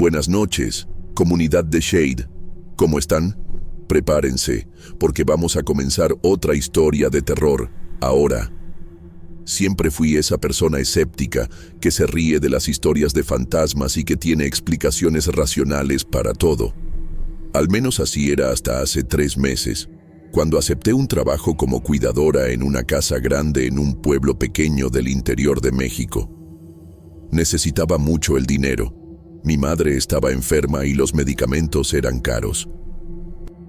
Buenas noches, comunidad de Shade. ¿Cómo están? Prepárense, porque vamos a comenzar otra historia de terror, ahora. Siempre fui esa persona escéptica que se ríe de las historias de fantasmas y que tiene explicaciones racionales para todo. Al menos así era hasta hace 3 meses, cuando acepté un trabajo como cuidadora en una casa grande en un pueblo pequeño del interior de México. Necesitaba mucho el dinero. Mi madre estaba enferma y los medicamentos eran caros.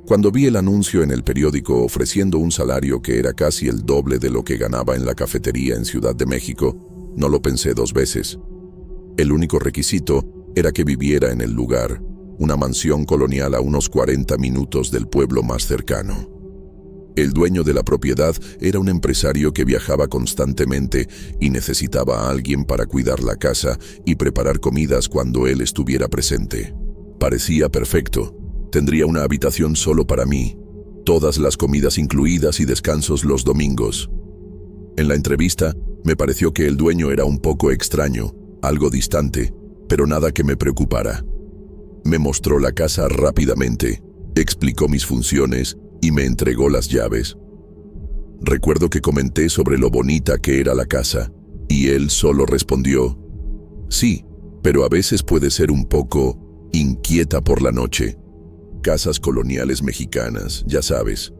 Cuando vi el anuncio en el periódico ofreciendo un salario que era casi el doble de lo que ganaba en la cafetería en Ciudad de México, no lo pensé 2 veces. El único requisito era que viviera en el lugar, una mansión colonial a unos 40 minutos del pueblo más cercano. El dueño de la propiedad era un empresario que viajaba constantemente y necesitaba a alguien para cuidar la casa y preparar comidas cuando él estuviera presente. Parecía perfecto. Tendría una habitación solo para mí, todas las comidas incluidas y descansos los domingos. En la entrevista, me pareció que el dueño era un poco extraño, algo distante, pero nada que me preocupara. Me mostró la casa rápidamente, explicó mis funciones y me entregó las llaves. Recuerdo que comenté sobre lo bonita que era la casa, y él solo respondió, «Sí, pero a veces puede ser un poco inquieta por la noche. Casas coloniales mexicanas, ya sabes».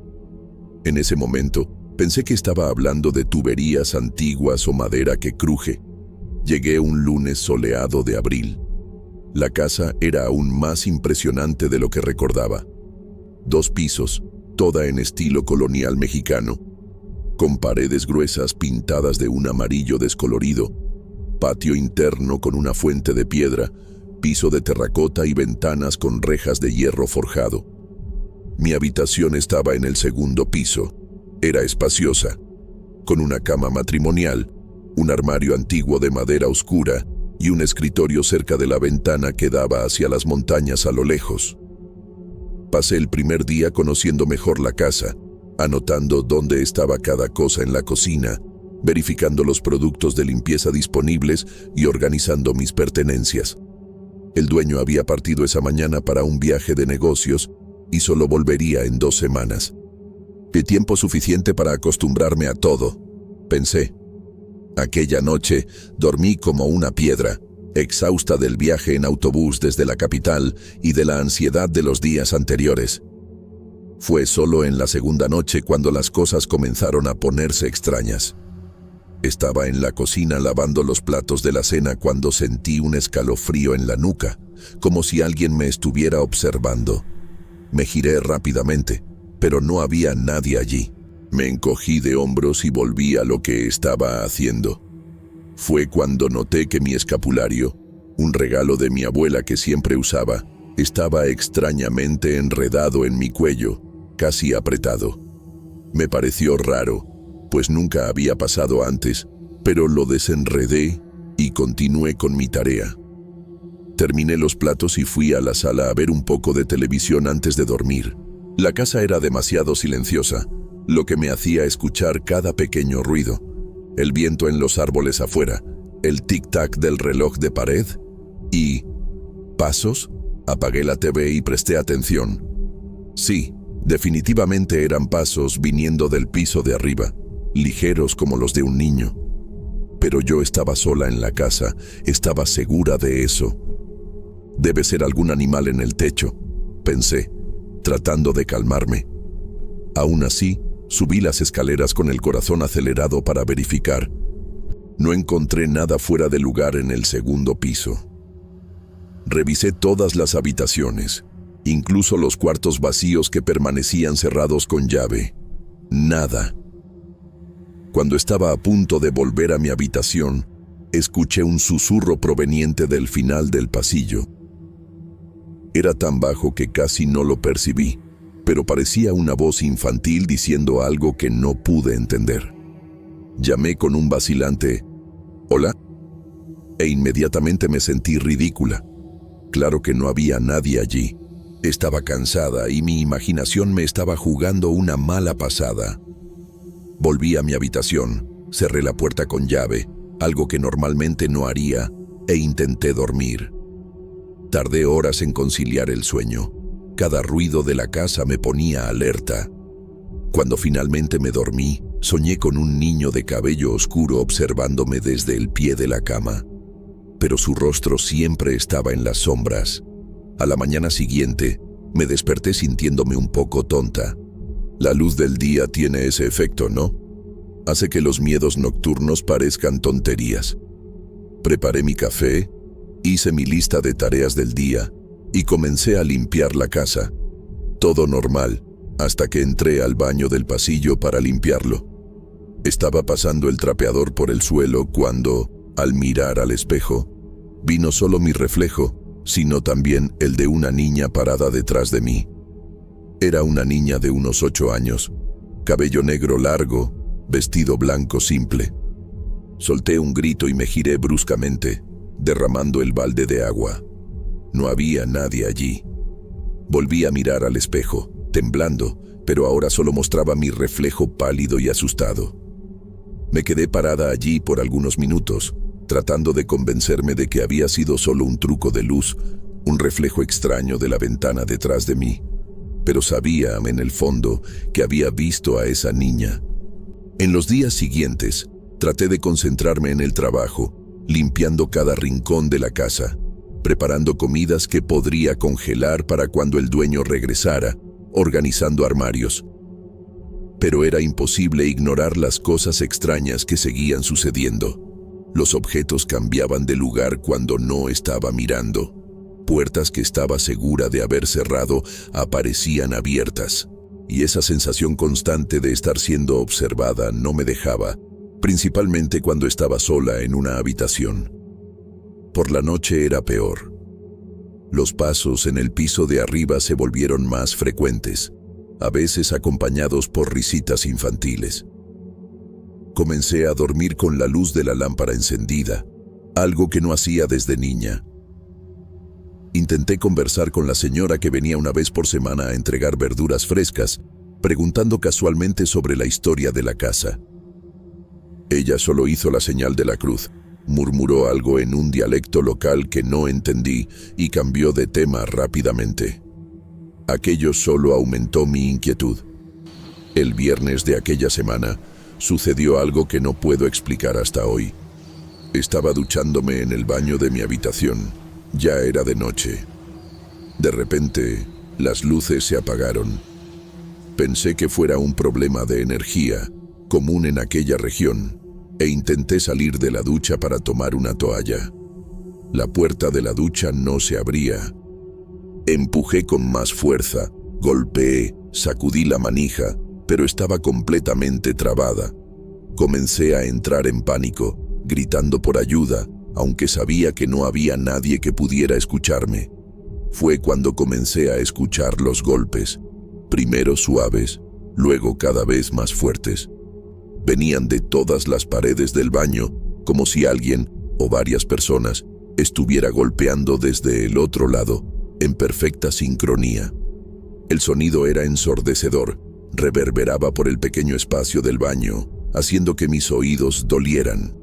En ese momento, pensé que estaba hablando de tuberías antiguas o madera que cruje. Llegué un lunes soleado de abril. La casa era aún más impresionante de lo que recordaba. 2 pisos, toda en estilo colonial mexicano, con paredes gruesas pintadas de un amarillo descolorido, patio interno con una fuente de piedra, piso de terracota y ventanas con rejas de hierro forjado. Mi habitación estaba en el 2º piso. Era espaciosa, con una cama matrimonial, un armario antiguo de madera oscura y un escritorio cerca de la ventana que daba hacia las montañas a lo lejos. Pasé el primer día conociendo mejor la casa, anotando dónde estaba cada cosa en la cocina, verificando los productos de limpieza disponibles y organizando mis pertenencias. El dueño había partido esa mañana para un viaje de negocios y solo volvería en 2 semanas. «El tiempo suficiente para acostumbrarme a todo», pensé. Aquella noche dormí como una piedra, exhausta del viaje en autobús desde la capital y de la ansiedad de los días anteriores. Fue solo en la 2ª noche cuando las cosas comenzaron a ponerse extrañas. Estaba en la cocina lavando los platos de la cena cuando sentí un escalofrío en la nuca, como si alguien me estuviera observando. Me giré rápidamente, pero no había nadie allí. Me encogí de hombros y volví a lo que estaba haciendo. Fue cuando noté que mi escapulario, un regalo de mi abuela que siempre usaba, estaba extrañamente enredado en mi cuello, casi apretado. Me pareció raro, pues nunca había pasado antes, pero lo desenredé y continué con mi tarea. Terminé los platos y fui a la sala a ver un poco de televisión antes de dormir. La casa era demasiado silenciosa, lo que me hacía escuchar cada pequeño ruido. El viento en los árboles afuera, el tic-tac del reloj de pared y... ¿pasos? Apagué la TV y presté atención. Sí, definitivamente eran pasos viniendo del piso de arriba, ligeros como los de un niño. Pero yo estaba sola en la casa, estaba segura de eso. Debe ser algún animal en el techo, pensé, tratando de calmarme. Aún así, subí las escaleras con el corazón acelerado para verificar. No encontré nada fuera de lugar en el 2º piso. Revisé todas las habitaciones, incluso los cuartos vacíos que permanecían cerrados con llave. Nada. Cuando estaba a punto de volver a mi habitación, escuché un susurro proveniente del final del pasillo. Era tan bajo que casi no lo percibí, pero parecía una voz infantil diciendo algo que no pude entender. Llamé con un vacilante «¿Hola?» e inmediatamente me sentí ridícula. Claro que no había nadie allí. Estaba cansada y mi imaginación me estaba jugando una mala pasada. Volví a mi habitación, cerré la puerta con llave, algo que normalmente no haría, e intenté dormir. Tardé horas en conciliar el sueño. Cada ruido de la casa me ponía alerta. Cuando finalmente me dormí, soñé con un niño de cabello oscuro observándome desde el pie de la cama. Pero su rostro siempre estaba en las sombras. A la mañana siguiente, me desperté sintiéndome un poco tonta. La luz del día tiene ese efecto, ¿no? Hace que los miedos nocturnos parezcan tonterías. Preparé mi café, hice mi lista de tareas del día y comencé a limpiar la casa. Todo normal, hasta que entré al baño del pasillo para limpiarlo. Estaba pasando el trapeador por el suelo cuando, al mirar al espejo, vi no solo mi reflejo, sino también el de una niña parada detrás de mí. Era una niña de unos 8 años, cabello negro largo, vestido blanco simple. Solté un grito y me giré bruscamente, derramando el balde de agua. No había nadie allí. Volví a mirar al espejo, temblando, pero ahora solo mostraba mi reflejo pálido y asustado. Me quedé parada allí por algunos minutos, tratando de convencerme de que había sido solo un truco de luz, un reflejo extraño de la ventana detrás de mí. Pero sabía, en el fondo, que había visto a esa niña. En los días siguientes, traté de concentrarme en el trabajo, limpiando cada rincón de la casa, preparando comidas que podría congelar para cuando el dueño regresara, organizando armarios. Pero era imposible ignorar las cosas extrañas que seguían sucediendo. Los objetos cambiaban de lugar cuando no estaba mirando. Puertas que estaba segura de haber cerrado aparecían abiertas, y esa sensación constante de estar siendo observada no me dejaba, principalmente cuando estaba sola en una habitación. Por la noche era peor. Los pasos en el piso de arriba se volvieron más frecuentes, a veces acompañados por risitas infantiles. Comencé a dormir con la luz de la lámpara encendida, algo que no hacía desde niña. Intenté conversar con la señora que venía una vez por semana a entregar verduras frescas, preguntando casualmente sobre la historia de la casa. Ella solo hizo la señal de la cruz, murmuró algo en un dialecto local que no entendí y cambió de tema rápidamente. Aquello solo aumentó mi inquietud. El viernes de aquella semana sucedió algo que no puedo explicar hasta hoy. Estaba duchándome en el baño de mi habitación. Ya era de noche. De repente, las luces se apagaron. Pensé que fuera un problema de energía, común en aquella región, e intenté salir de la ducha para tomar una toalla. La puerta de la ducha no se abría. Empujé con más fuerza, golpeé, sacudí la manija, pero estaba completamente trabada. Comencé a entrar en pánico, gritando por ayuda, aunque sabía que no había nadie que pudiera escucharme. Fue cuando comencé a escuchar los golpes, primero suaves, luego cada vez más fuertes. Venían de todas las paredes del baño, como si alguien, o varias personas, estuviera golpeando desde el otro lado, en perfecta sincronía. El sonido era ensordecedor, reverberaba por el pequeño espacio del baño, haciendo que mis oídos dolieran.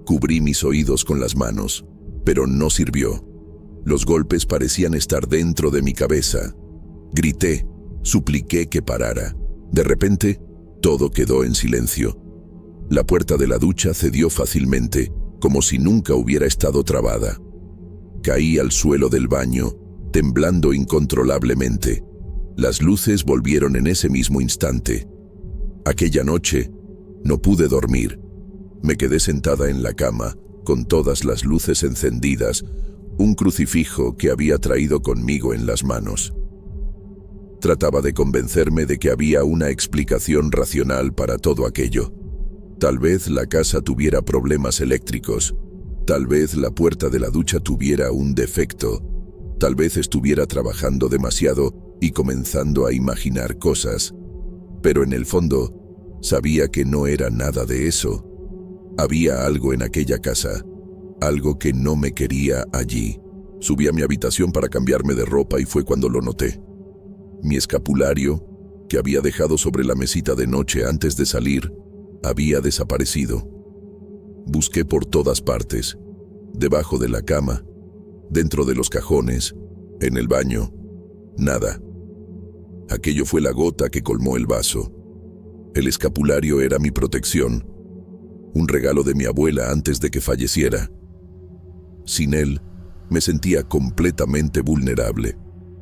Cubrí mis oídos con las manos, pero no sirvió. Los golpes parecían estar dentro de mi cabeza. Grité, supliqué que parara. De repente, todo quedó en silencio. La puerta de la ducha cedió fácilmente, como si nunca hubiera estado trabada. Caí al suelo del baño, temblando incontrolablemente. Las luces volvieron en ese mismo instante. Aquella noche, no pude dormir. Me quedé sentada en la cama, con todas las luces encendidas, un crucifijo que había traído conmigo en las manos. Trataba de convencerme de que había una explicación racional para todo aquello. Tal vez la casa tuviera problemas eléctricos, tal vez la puerta de la ducha tuviera un defecto, tal vez estuviera trabajando demasiado y comenzando a imaginar cosas, pero en el fondo sabía que no era nada de eso. Había algo en aquella casa, algo que no me quería allí. Subí a mi habitación para cambiarme de ropa y fue cuando lo noté. Mi escapulario, que había dejado sobre la mesita de noche antes de salir, había desaparecido. Busqué por todas partes, debajo de la cama, dentro de los cajones, en el baño. Nada. Aquello fue la gota que colmó el vaso. El escapulario era mi protección, un regalo de mi abuela antes de que falleciera. Sin él, me sentía completamente vulnerable.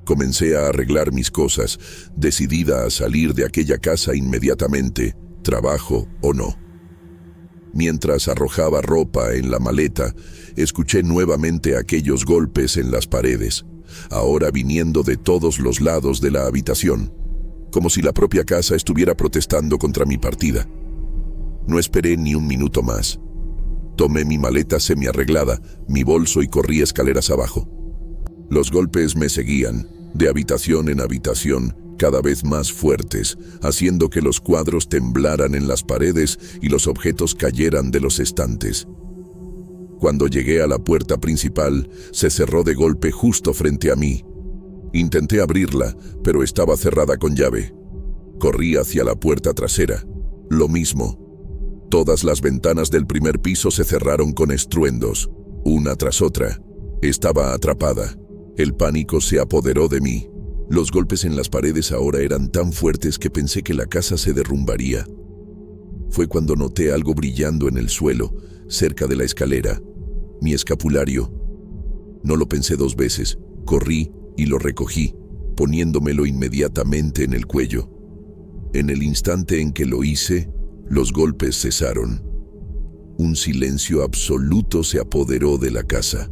Comencé a arreglar mis cosas, decidida a salir de aquella casa inmediatamente, trabajo o no. Mientras arrojaba ropa en la maleta, escuché nuevamente aquellos golpes en las paredes, ahora viniendo de todos los lados de la habitación, como si la propia casa estuviera protestando contra mi partida. No esperé ni un minuto más. Tomé mi maleta semiarreglada, mi bolso y corrí escaleras abajo. Los golpes me seguían, de habitación en habitación, cada vez más fuertes, haciendo que los cuadros temblaran en las paredes y los objetos cayeran de los estantes. Cuando llegué a la puerta principal, se cerró de golpe justo frente a mí. Intenté abrirla, pero estaba cerrada con llave. Corrí hacia la puerta trasera. Lo mismo. Todas las ventanas del primer piso se cerraron con estruendos, una tras otra. Estaba atrapada. El pánico se apoderó de mí. Los golpes en las paredes ahora eran tan fuertes que pensé que la casa se derrumbaría. Fue cuando noté algo brillando en el suelo, cerca de la escalera. Mi escapulario. No lo pensé dos veces. Corrí y lo recogí, poniéndomelo inmediatamente en el cuello. En el instante en que lo hice, los golpes cesaron. Un silencio absoluto se apoderó de la casa.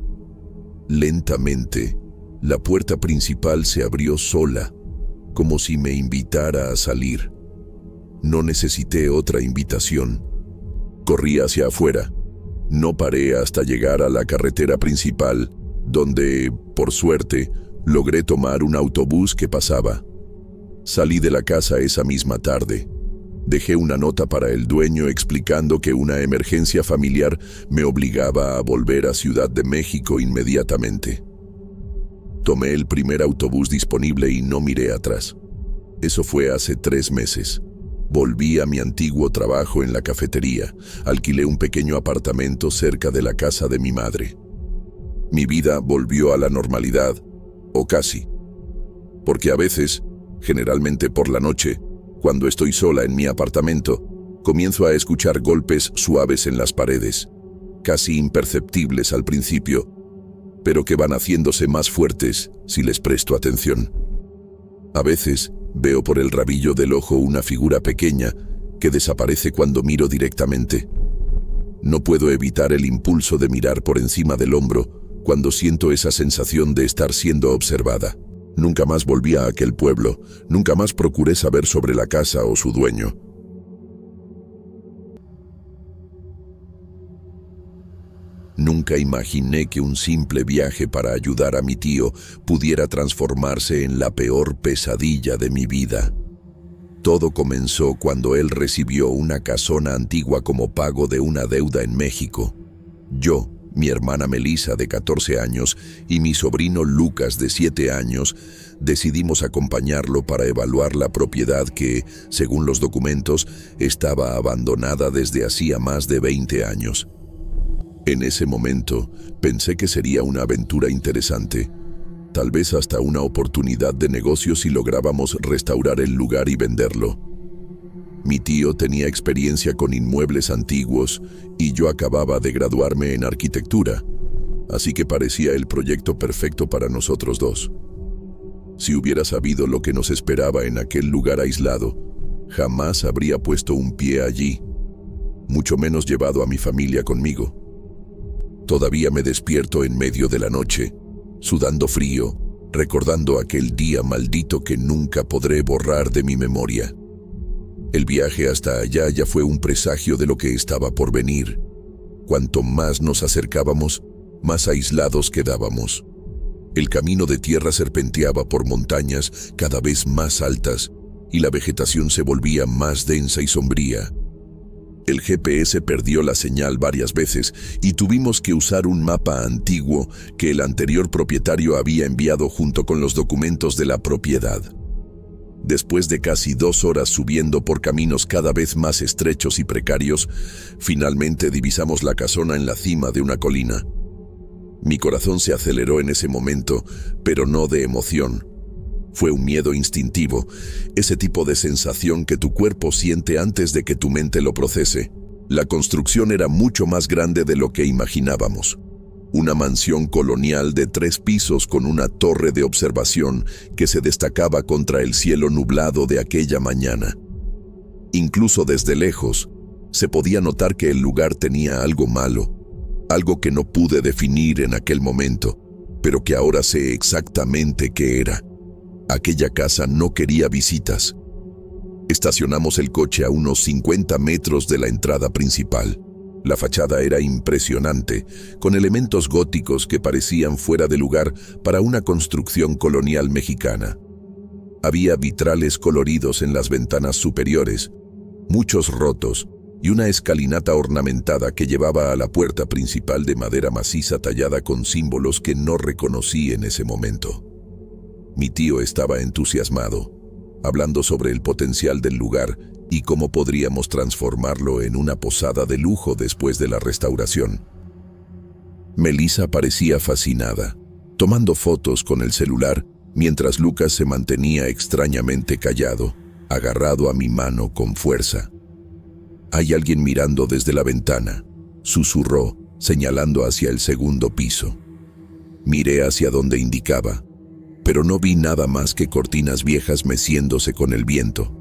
Lentamente, la puerta principal se abrió sola, como si me invitara a salir. No necesité otra invitación. Corrí hacia afuera. No paré hasta llegar a la carretera principal, donde, por suerte, logré tomar un autobús que pasaba. Salí de la casa esa misma tarde. Dejé una nota para el dueño explicando que una emergencia familiar me obligaba a volver a Ciudad de México inmediatamente. Tomé el primer autobús disponible y no miré atrás. Eso fue hace 3 meses. Volví a mi antiguo trabajo en la cafetería. Alquilé un pequeño apartamento cerca de la casa de mi madre. Mi vida volvió a la normalidad, o casi. Porque a veces, generalmente por la noche, cuando estoy sola en mi apartamento, comienzo a escuchar golpes suaves en las paredes, casi imperceptibles al principio, pero que van haciéndose más fuertes si les presto atención. A veces veo por el rabillo del ojo una figura pequeña que desaparece cuando miro directamente. No puedo evitar el impulso de mirar por encima del hombro cuando siento esa sensación de estar siendo observada. Nunca más volví a aquel pueblo, nunca más procuré saber sobre la casa o su dueño. Nunca imaginé que un simple viaje para ayudar a mi tío pudiera transformarse en la peor pesadilla de mi vida. Todo comenzó cuando él recibió una casona antigua como pago de una deuda en México. Yo, mi hermana Melissa, de 14 años, y mi sobrino Lucas, de 7 años, decidimos acompañarlo para evaluar la propiedad que, según los documentos, estaba abandonada desde hacía más de 20 años. En ese momento, pensé que sería una aventura interesante, tal vez hasta una oportunidad de negocio si lográbamos restaurar el lugar y venderlo. Mi tío tenía experiencia con inmuebles antiguos y yo acababa de graduarme en arquitectura, así que parecía el proyecto perfecto para nosotros dos. Si hubiera sabido lo que nos esperaba en aquel lugar aislado, jamás habría puesto un pie allí, mucho menos llevado a mi familia conmigo. Todavía me despierto en medio de la noche, sudando frío, recordando aquel día maldito que nunca podré borrar de mi memoria. El viaje hasta allá ya fue un presagio de lo que estaba por venir. Cuanto más nos acercábamos, más aislados quedábamos. El camino de tierra serpenteaba por montañas cada vez más altas y la vegetación se volvía más densa y sombría. El GPS perdió la señal varias veces y tuvimos que usar un mapa antiguo que el anterior propietario había enviado junto con los documentos de la propiedad. Después de casi 2 horas subiendo por caminos cada vez más estrechos y precarios, finalmente divisamos la casona en la cima de una colina. Mi corazón se aceleró en ese momento, pero no de emoción. Fue un miedo instintivo, ese tipo de sensación que tu cuerpo siente antes de que tu mente lo procese. La construcción era mucho más grande de lo que imaginábamos. Una mansión colonial de 3 pisos con una torre de observación que se destacaba contra el cielo nublado de aquella mañana. Incluso desde lejos, se podía notar que el lugar tenía algo malo, algo que no pude definir en aquel momento, pero que ahora sé exactamente qué era. Aquella casa no quería visitas. Estacionamos el coche a unos 50 metros de la entrada principal. La fachada era impresionante, con elementos góticos que parecían fuera de lugar para una construcción colonial mexicana. Había vitrales coloridos en las ventanas superiores, muchos rotos, y una escalinata ornamentada que llevaba a la puerta principal de madera maciza tallada con símbolos que no reconocí en ese momento. Mi tío estaba entusiasmado, hablando sobre el potencial del lugar y cómo podríamos transformarlo en una posada de lujo después de la restauración. Melissa parecía fascinada, tomando fotos con el celular, mientras Lucas se mantenía extrañamente callado, agarrado a mi mano con fuerza. «Hay alguien mirando desde la ventana», susurró, señalando hacia el segundo piso. Miré hacia donde indicaba, pero no vi nada más que cortinas viejas meciéndose con el viento.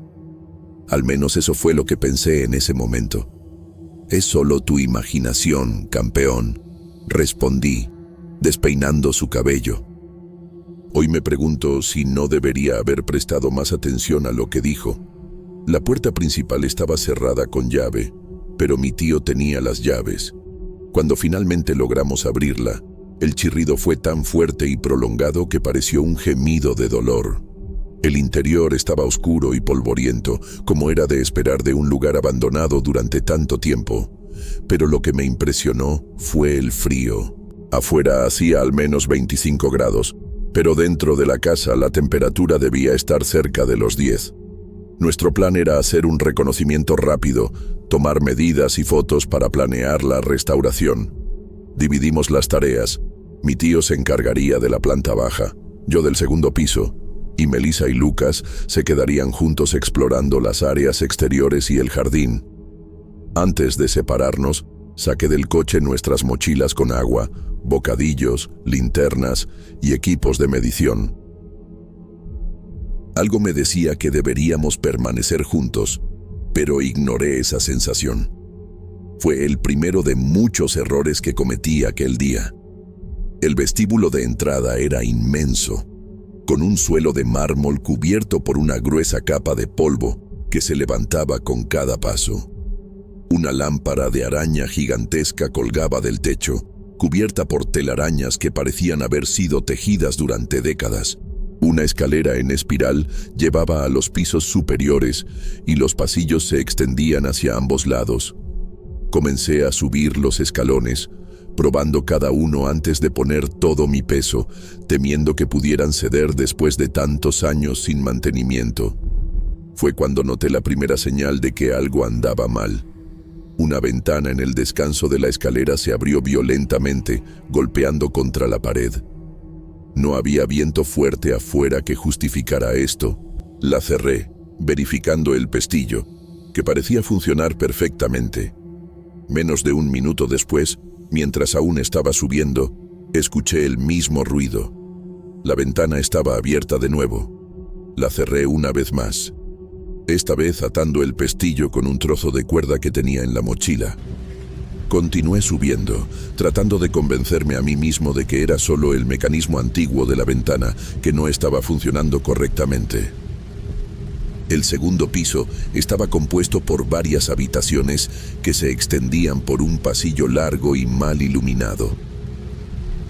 Al menos eso fue lo que pensé en ese momento. «Es solo tu imaginación, campeón», respondí, despeinando su cabello. Hoy me pregunto si no debería haber prestado más atención a lo que dijo. La puerta principal estaba cerrada con llave, pero mi tío tenía las llaves. Cuando finalmente logramos abrirla, el chirrido fue tan fuerte y prolongado que pareció un gemido de dolor. El interior estaba oscuro y polvoriento, como era de esperar de un lugar abandonado durante tanto tiempo. Pero lo que me impresionó fue el frío. Afuera hacía al menos 25 grados, pero dentro de la casa la temperatura debía estar cerca de los 10. Nuestro plan era hacer un reconocimiento rápido, tomar medidas y fotos para planear la restauración. Dividimos las tareas. Mi tío se encargaría de la planta baja, yo del segundo piso, y Melissa y Lucas se quedarían juntos explorando las áreas exteriores y el jardín. Antes de separarnos, saqué del coche nuestras mochilas con agua, bocadillos, linternas y equipos de medición. Algo me decía que deberíamos permanecer juntos, pero ignoré esa sensación. Fue el primero de muchos errores que cometí aquel día. El vestíbulo de entrada era inmenso, con un suelo de mármol cubierto por una gruesa capa de polvo que se levantaba con cada paso. Una lámpara de araña gigantesca colgaba del techo, cubierta por telarañas que parecían haber sido tejidas durante décadas. Una escalera en espiral llevaba a los pisos superiores y los pasillos se extendían hacia ambos lados. Comencé a subir los escalones, probando cada uno antes de poner todo mi peso, temiendo que pudieran ceder después de tantos años sin mantenimiento. Fue cuando noté la primera señal de que algo andaba mal. Una ventana en el descanso de la escalera se abrió violentamente, golpeando contra la pared. No había viento fuerte afuera que justificara esto. La cerré, verificando el pestillo, que parecía funcionar perfectamente. Menos de un minuto después, mientras aún estaba subiendo, escuché el mismo ruido. La ventana estaba abierta de nuevo. La cerré una vez más, esta vez atando el pestillo con un trozo de cuerda que tenía en la mochila. Continué subiendo, tratando de convencerme a mí mismo de que era solo el mecanismo antiguo de la ventana que no estaba funcionando correctamente. El segundo piso estaba compuesto por varias habitaciones que se extendían por un pasillo largo y mal iluminado.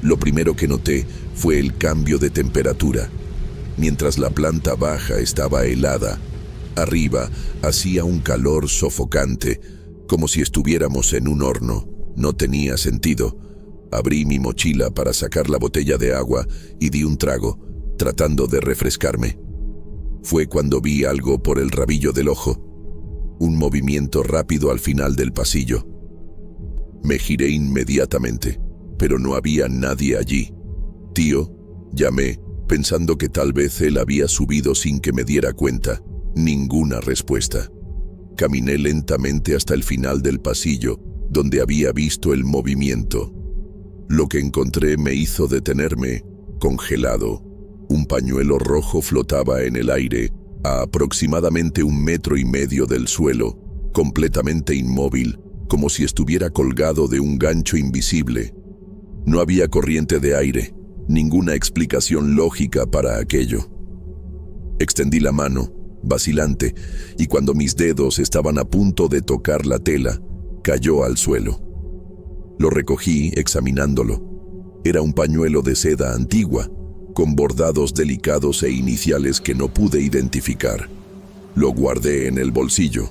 Lo primero que noté fue el cambio de temperatura. Mientras la planta baja estaba helada, arriba hacía un calor sofocante, como si estuviéramos en un horno. No tenía sentido. Abrí mi mochila para sacar la botella de agua y di un trago, tratando de refrescarme. Fue cuando vi algo por el rabillo del ojo, un movimiento rápido al final del pasillo. Me giré inmediatamente. pero no había nadie allí. «Tío», llamé, pensando que tal vez él había subido sin que me diera cuenta. Ninguna respuesta. Caminé lentamente hasta el final del pasillo, donde había visto el movimiento. Lo que encontré me hizo detenerme, congelado. Un pañuelo rojo flotaba en el aire, a aproximadamente 1,5 metros del suelo, completamente inmóvil, como si estuviera colgado de un gancho invisible. No había corriente de aire, ninguna explicación lógica para aquello. Extendí la mano, vacilante, y cuando mis dedos estaban a punto de tocar la tela, cayó al suelo. Lo recogí examinándolo. Era un pañuelo de seda antigua, con bordados delicados e iniciales que no pude identificar. Lo guardé en el bolsillo,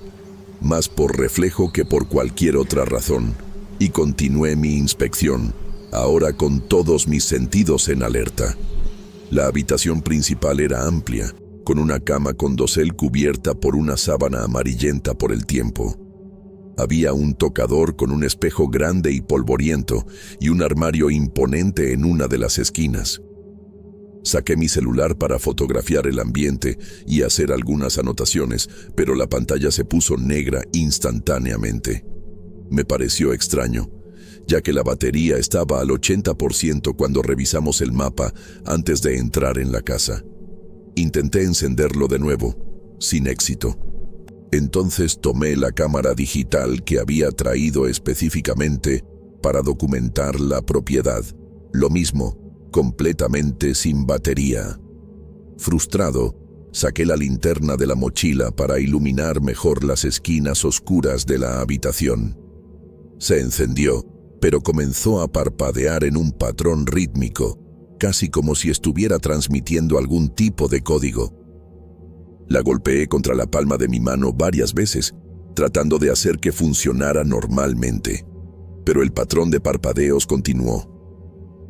más por reflejo que por cualquier otra razón, y continué mi inspección, ahora con todos mis sentidos en alerta. La habitación principal era amplia, con una cama con dosel cubierta por una sábana amarillenta por el tiempo. Había un tocador con un espejo grande y polvoriento y un armario imponente en una de las esquinas. Saqué mi celular para fotografiar el ambiente y hacer algunas anotaciones, pero la pantalla se puso negra instantáneamente. Me pareció extraño, ya que la batería estaba al 80% cuando revisamos el mapa antes de entrar en la casa. Intenté encenderlo de nuevo, sin éxito. Entonces tomé la cámara digital que había traído específicamente para documentar la propiedad. Lo mismo, completamente sin batería. Frustrado, saqué la linterna de la mochila para iluminar mejor las esquinas oscuras de la habitación. Se encendió, pero comenzó a parpadear en un patrón rítmico, casi como si estuviera transmitiendo algún tipo de código. La golpeé contra la palma de mi mano varias veces, tratando de hacer que funcionara normalmente, pero el patrón de parpadeos continuó.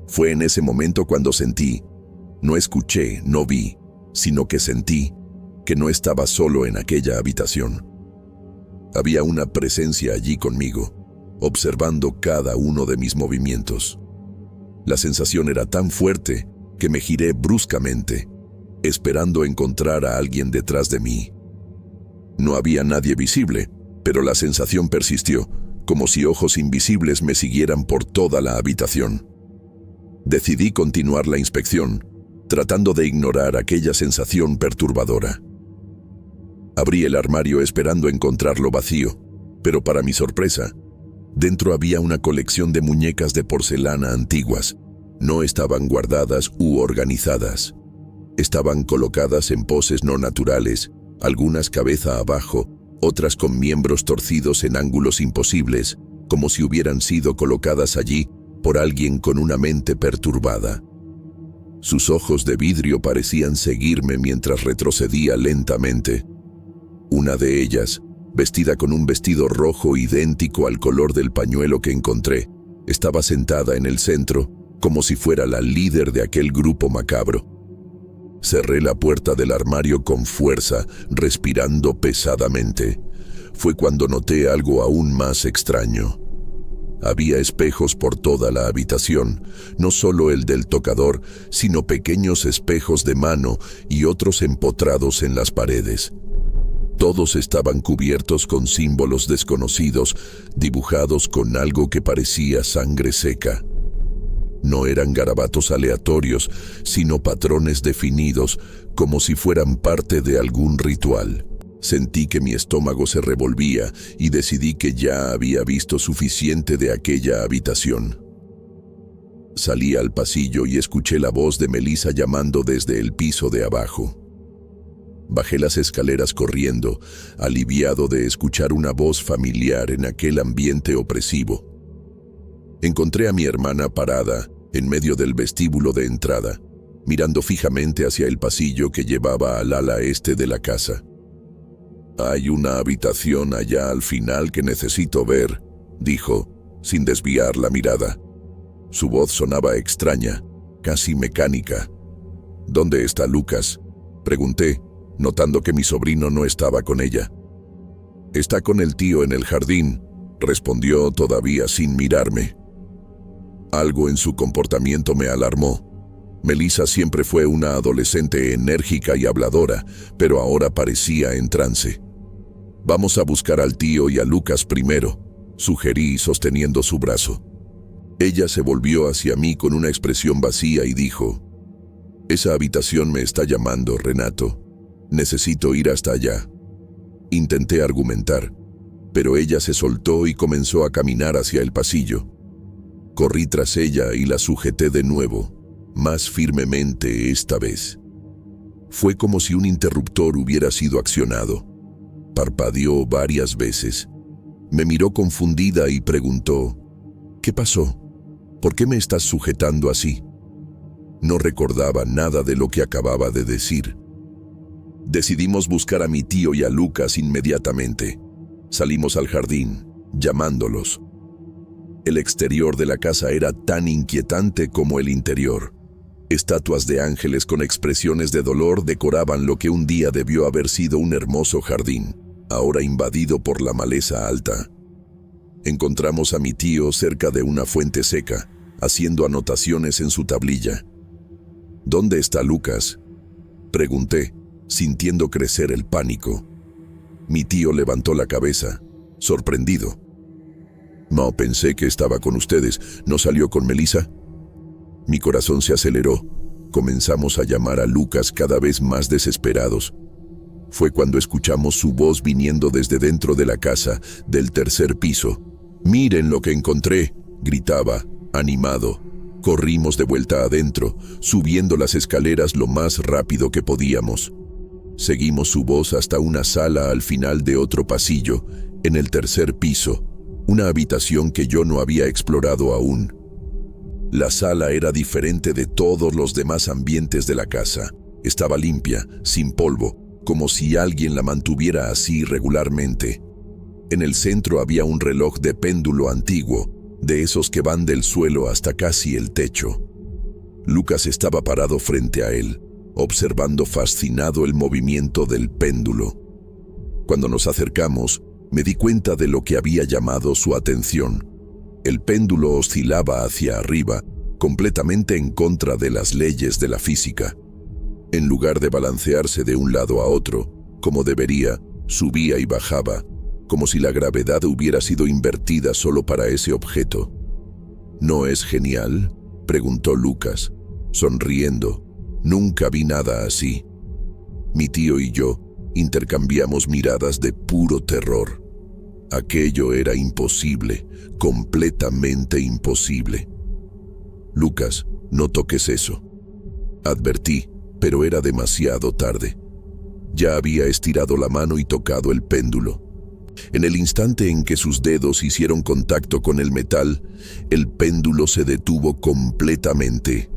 Fue en ese momento cuando sentí, no escuché, no vi, sino que sentí que no estaba solo en aquella habitación. Había una presencia allí conmigo, observando cada uno de mis movimientos. La sensación era tan fuerte que me giré bruscamente, esperando encontrar a alguien detrás de mí. No había nadie visible, pero la sensación persistió, como si ojos invisibles me siguieran por toda la habitación. Decidí continuar la inspección, tratando de ignorar aquella sensación perturbadora. Abrí el armario esperando encontrarlo vacío, pero para mi sorpresa, dentro había una colección de muñecas de porcelana antiguas. No estaban guardadas u organizadas. Estaban colocadas en poses no naturales, algunas cabeza abajo, otras con miembros torcidos en ángulos imposibles, como si hubieran sido colocadas allí por alguien con una mente perturbada. Sus ojos de vidrio parecían seguirme mientras retrocedía lentamente. Una de ellas, vestida con un vestido rojo idéntico al color del pañuelo que encontré, estaba sentada en el centro, como si fuera la líder de aquel grupo macabro. Cerré la puerta del armario con fuerza, respirando pesadamente. Fue cuando noté algo aún más extraño. Había espejos por toda la habitación, no solo el del tocador, sino pequeños espejos de mano y otros empotrados en las paredes. Todos estaban cubiertos con símbolos desconocidos, dibujados con algo que parecía sangre seca. No eran garabatos aleatorios, sino patrones definidos, como si fueran parte de algún ritual. Sentí que mi estómago se revolvía y decidí que ya había visto suficiente de aquella habitación. Salí al pasillo y escuché la voz de Melissa llamando desde el piso de abajo. Bajé las escaleras corriendo, aliviado de escuchar una voz familiar en aquel ambiente opresivo. Encontré a mi hermana parada en medio del vestíbulo de entrada, mirando fijamente hacia el pasillo que llevaba al ala este de la casa. «Hay una habitación allá al final que necesito ver», dijo, sin desviar la mirada. Su voz sonaba extraña, casi mecánica. «¿Dónde está Lucas?», pregunté, notando que mi sobrino no estaba con ella. «Está con el tío en el jardín», respondió todavía sin mirarme. Algo en su comportamiento me alarmó. Melissa siempre fue una adolescente enérgica y habladora, pero ahora parecía en trance. «Vamos a buscar al tío y a Lucas primero», sugerí sosteniendo su brazo. Ella se volvió hacia mí con una expresión vacía y dijo: «Esa habitación me está llamando, Renato. Necesito ir hasta allá». Intenté argumentar, pero ella se soltó y comenzó a caminar hacia el pasillo. Corrí tras ella y la sujeté de nuevo, más firmemente esta vez. Fue como si un interruptor hubiera sido accionado. Parpadeó varias veces. Me miró confundida y preguntó: «¿Qué pasó? ¿Por qué me estás sujetando así?». No recordaba nada de lo que acababa de decir. Decidimos buscar a mi tío y a Lucas inmediatamente. Salimos al jardín, llamándolos. El exterior de la casa era tan inquietante como el interior. Estatuas de ángeles con expresiones de dolor decoraban lo que un día debió haber sido un hermoso jardín, ahora invadido por la maleza alta. Encontramos a mi tío cerca de una fuente seca, haciendo anotaciones en su tablilla. «¿Dónde está Lucas?», pregunté, sintiendo crecer el pánico. Mi tío levantó la cabeza, sorprendido. «No, pensé que estaba con ustedes. ¿No salió con Melissa?». Mi corazón se aceleró. Comenzamos a llamar a Lucas cada vez más desesperados. Fue cuando escuchamos su voz viniendo desde dentro de la casa, del tercer piso. «Miren lo que encontré», gritaba, animado. Corrimos de vuelta adentro, subiendo las escaleras lo más rápido que podíamos. Seguimos su voz hasta una sala al final de otro pasillo, en el tercer piso, una habitación que yo no había explorado aún. La sala era diferente de todos los demás ambientes de la casa. Estaba limpia, sin polvo, como si alguien la mantuviera así regularmente. En el centro había un reloj de péndulo antiguo, de esos que van del suelo hasta casi el techo. Lucas estaba parado frente a él, observando fascinado el movimiento del péndulo. Cuando nos acercamos, me di cuenta de lo que había llamado su atención. El péndulo oscilaba hacia arriba, completamente en contra de las leyes de la física. En lugar de balancearse de un lado a otro, como debería, subía y bajaba, como si la gravedad hubiera sido invertida solo para ese objeto. «¿No es genial?», preguntó Lucas, sonriendo. «Nunca vi nada así». Mi tío y yo intercambiamos miradas de puro terror. Aquello era imposible, completamente imposible. «Lucas, no toques eso», advertí, pero era demasiado tarde. Ya había estirado la mano y tocado el péndulo. En el instante en que sus dedos hicieron contacto con el metal, el péndulo se detuvo completamente.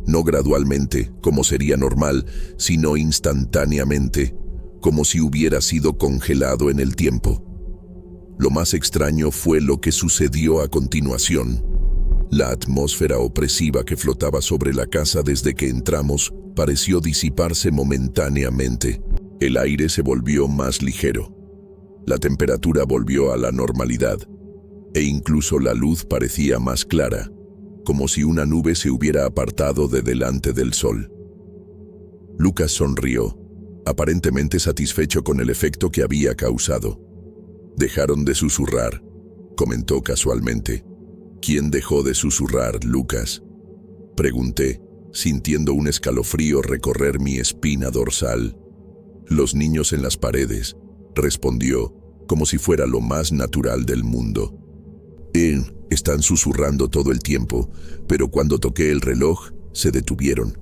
No gradualmente, como sería normal, sino instantáneamente, como si hubiera sido congelado en el tiempo. Lo más extraño fue lo que sucedió a continuación. La atmósfera opresiva que flotaba sobre la casa desde que entramos pareció disiparse momentáneamente. El aire se volvió más ligero. La temperatura volvió a la normalidad, e incluso la luz parecía más clara, como si una nube se hubiera apartado de delante del sol. Lucas sonrió, aparentemente satisfecho con el efecto que había causado. «Dejaron de susurrar», comentó casualmente. «¿Quién dejó de susurrar, Lucas?», pregunté, sintiendo un escalofrío recorrer mi espina dorsal. «Los niños en las paredes», respondió, como si fuera lo más natural del mundo. Están susurrando todo el tiempo, pero cuando toqué el reloj, se detuvieron.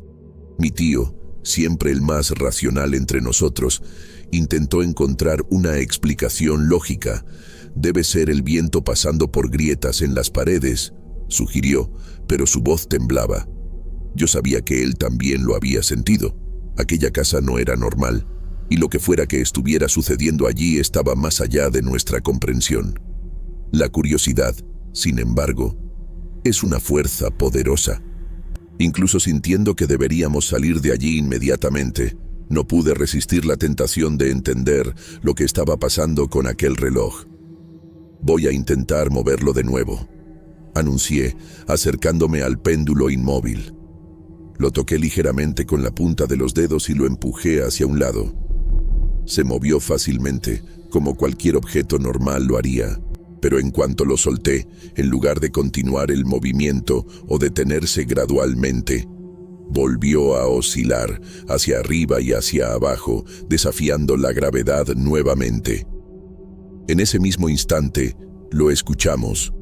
Mi tío, siempre el más racional entre nosotros, intentó encontrar una explicación lógica. «Debe ser el viento pasando por grietas en las paredes», sugirió, pero su voz temblaba. Yo sabía que él también lo había sentido. Aquella casa no era normal, y lo que fuera que estuviera sucediendo allí estaba más allá de nuestra comprensión. La curiosidad, sin embargo, es una fuerza poderosa. Incluso sintiendo que deberíamos salir de allí inmediatamente, no pude resistir la tentación de entender lo que estaba pasando con aquel reloj. «Voy a intentar moverlo de nuevo», anuncié, acercándome al péndulo inmóvil. Lo toqué ligeramente con la punta de los dedos y lo empujé hacia un lado. Se movió fácilmente, como cualquier objeto normal lo haría, pero en cuanto lo solté, en lugar de continuar el movimiento o detenerse gradualmente, volvió a oscilar hacia arriba y hacia abajo, desafiando la gravedad nuevamente. En ese mismo instante, lo escuchamos.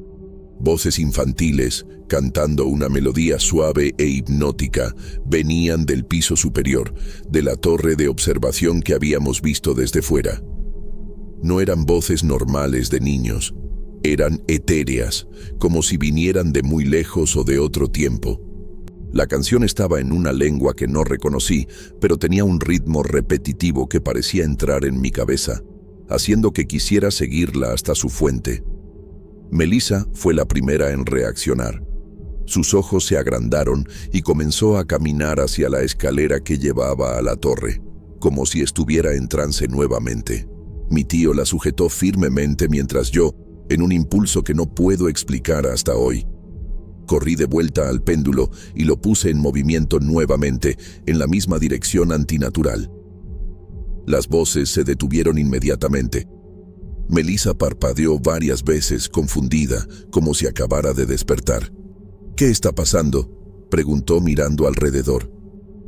Voces infantiles, cantando una melodía suave e hipnótica, venían del piso superior, de la torre de observación que habíamos visto desde fuera. No eran voces normales de niños, eran etéreas, como si vinieran de muy lejos o de otro tiempo. La canción estaba en una lengua que no reconocí, pero tenía un ritmo repetitivo que parecía entrar en mi cabeza, haciendo que quisiera seguirla hasta su fuente. Melissa fue la primera en reaccionar. Sus ojos se agrandaron y comenzó a caminar hacia la escalera que llevaba a la torre, como si estuviera en trance nuevamente. Mi tío la sujetó firmemente mientras yo, en un impulso que no puedo explicar hasta hoy, corrí de vuelta al péndulo y lo puse en movimiento nuevamente, en la misma dirección antinatural. Las voces se detuvieron inmediatamente. Melissa parpadeó varias veces, confundida, como si acabara de despertar. «¿Qué está pasando?», preguntó mirando alrededor.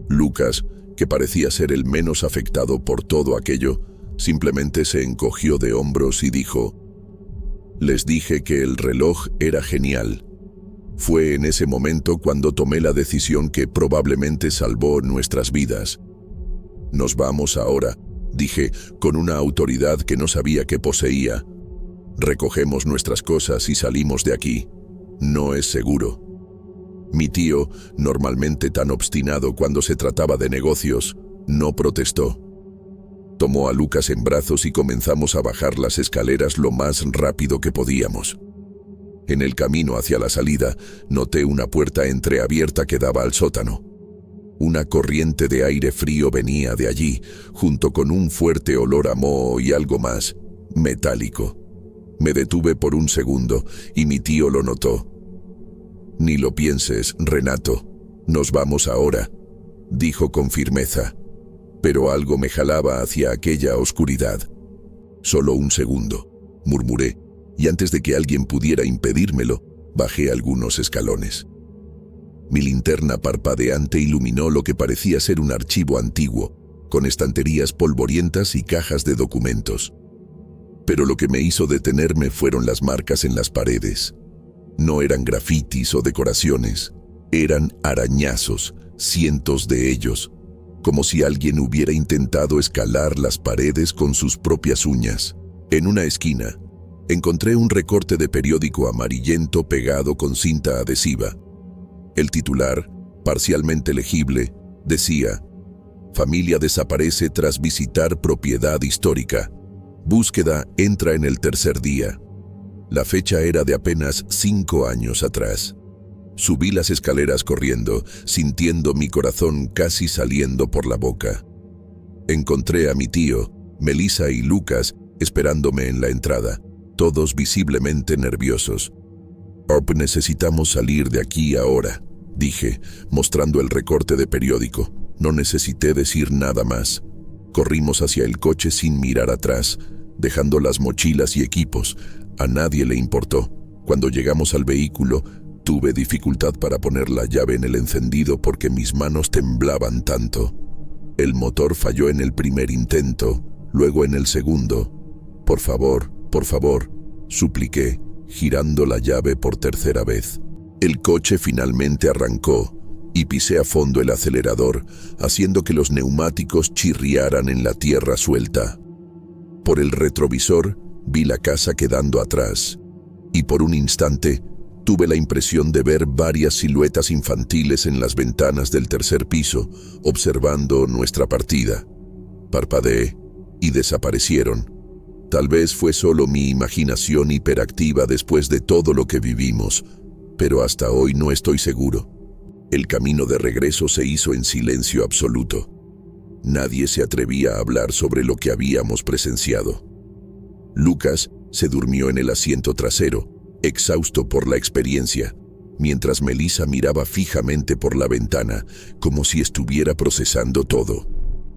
Lucas, que parecía ser el menos afectado por todo aquello, simplemente se encogió de hombros y dijo: «Les dije que el reloj era genial. Fue en ese momento cuando tomé la decisión que probablemente salvó nuestras vidas. Nos vamos ahora», dije, con una autoridad que no sabía que poseía. «Recogemos nuestras cosas y salimos de aquí. No es seguro». Mi tío, normalmente tan obstinado cuando se trataba de negocios, no protestó. Tomó a Lucas en brazos y comenzamos a bajar las escaleras lo más rápido que podíamos. En el camino hacia la salida, noté una puerta entreabierta que daba al sótano. Una corriente de aire frío venía de allí, junto con un fuerte olor a moho y algo más, metálico. Me detuve por un segundo y mi tío lo notó. «Ni lo pienses, Renato. Nos vamos ahora», dijo con firmeza. Pero algo me jalaba hacia aquella oscuridad. «Solo un segundo», murmuré, y antes de que alguien pudiera impedírmelo, bajé algunos escalones. Mi linterna parpadeante iluminó lo que parecía ser un archivo antiguo, con estanterías polvorientas y cajas de documentos. Pero lo que me hizo detenerme fueron las marcas en las paredes. No eran grafitis o decoraciones, eran arañazos, cientos de ellos, como si alguien hubiera intentado escalar las paredes con sus propias uñas. En una esquina, encontré un recorte de periódico amarillento pegado con cinta adhesiva. El titular, parcialmente legible, decía: «Familia desaparece tras visitar propiedad histórica. Búsqueda entra en el tercer día». La fecha era de apenas 5 años atrás. Subí las escaleras corriendo, sintiendo mi corazón casi saliendo por la boca. Encontré a mi tío, Melissa y Lucas esperándome en la entrada, todos visiblemente nerviosos. «Necesitamos salir de aquí ahora», dije, mostrando el recorte de periódico. No necesité decir nada más. Corrimos hacia el coche sin mirar atrás, dejando las mochilas y equipos. A nadie le importó. Cuando llegamos al vehículo, tuve dificultad para poner la llave en el encendido porque mis manos temblaban tanto. El motor falló en el primer intento, luego en el segundo. Por favor», supliqué, girando la llave por tercera vez. El coche finalmente arrancó y pisé a fondo el acelerador, haciendo que los neumáticos chirriaran en la tierra suelta. Por el retrovisor vi la casa quedando atrás, y por un instante tuve la impresión de ver varias siluetas infantiles en las ventanas del tercer piso, observando nuestra partida. Parpadeé y desaparecieron. Tal vez fue solo mi imaginación hiperactiva después de todo lo que vivimos, pero hasta hoy no estoy seguro. El camino de regreso se hizo en silencio absoluto. Nadie se atrevía a hablar sobre lo que habíamos presenciado. Lucas se durmió en el asiento trasero, exhausto por la experiencia, mientras Melissa miraba fijamente por la ventana, como si estuviera procesando todo.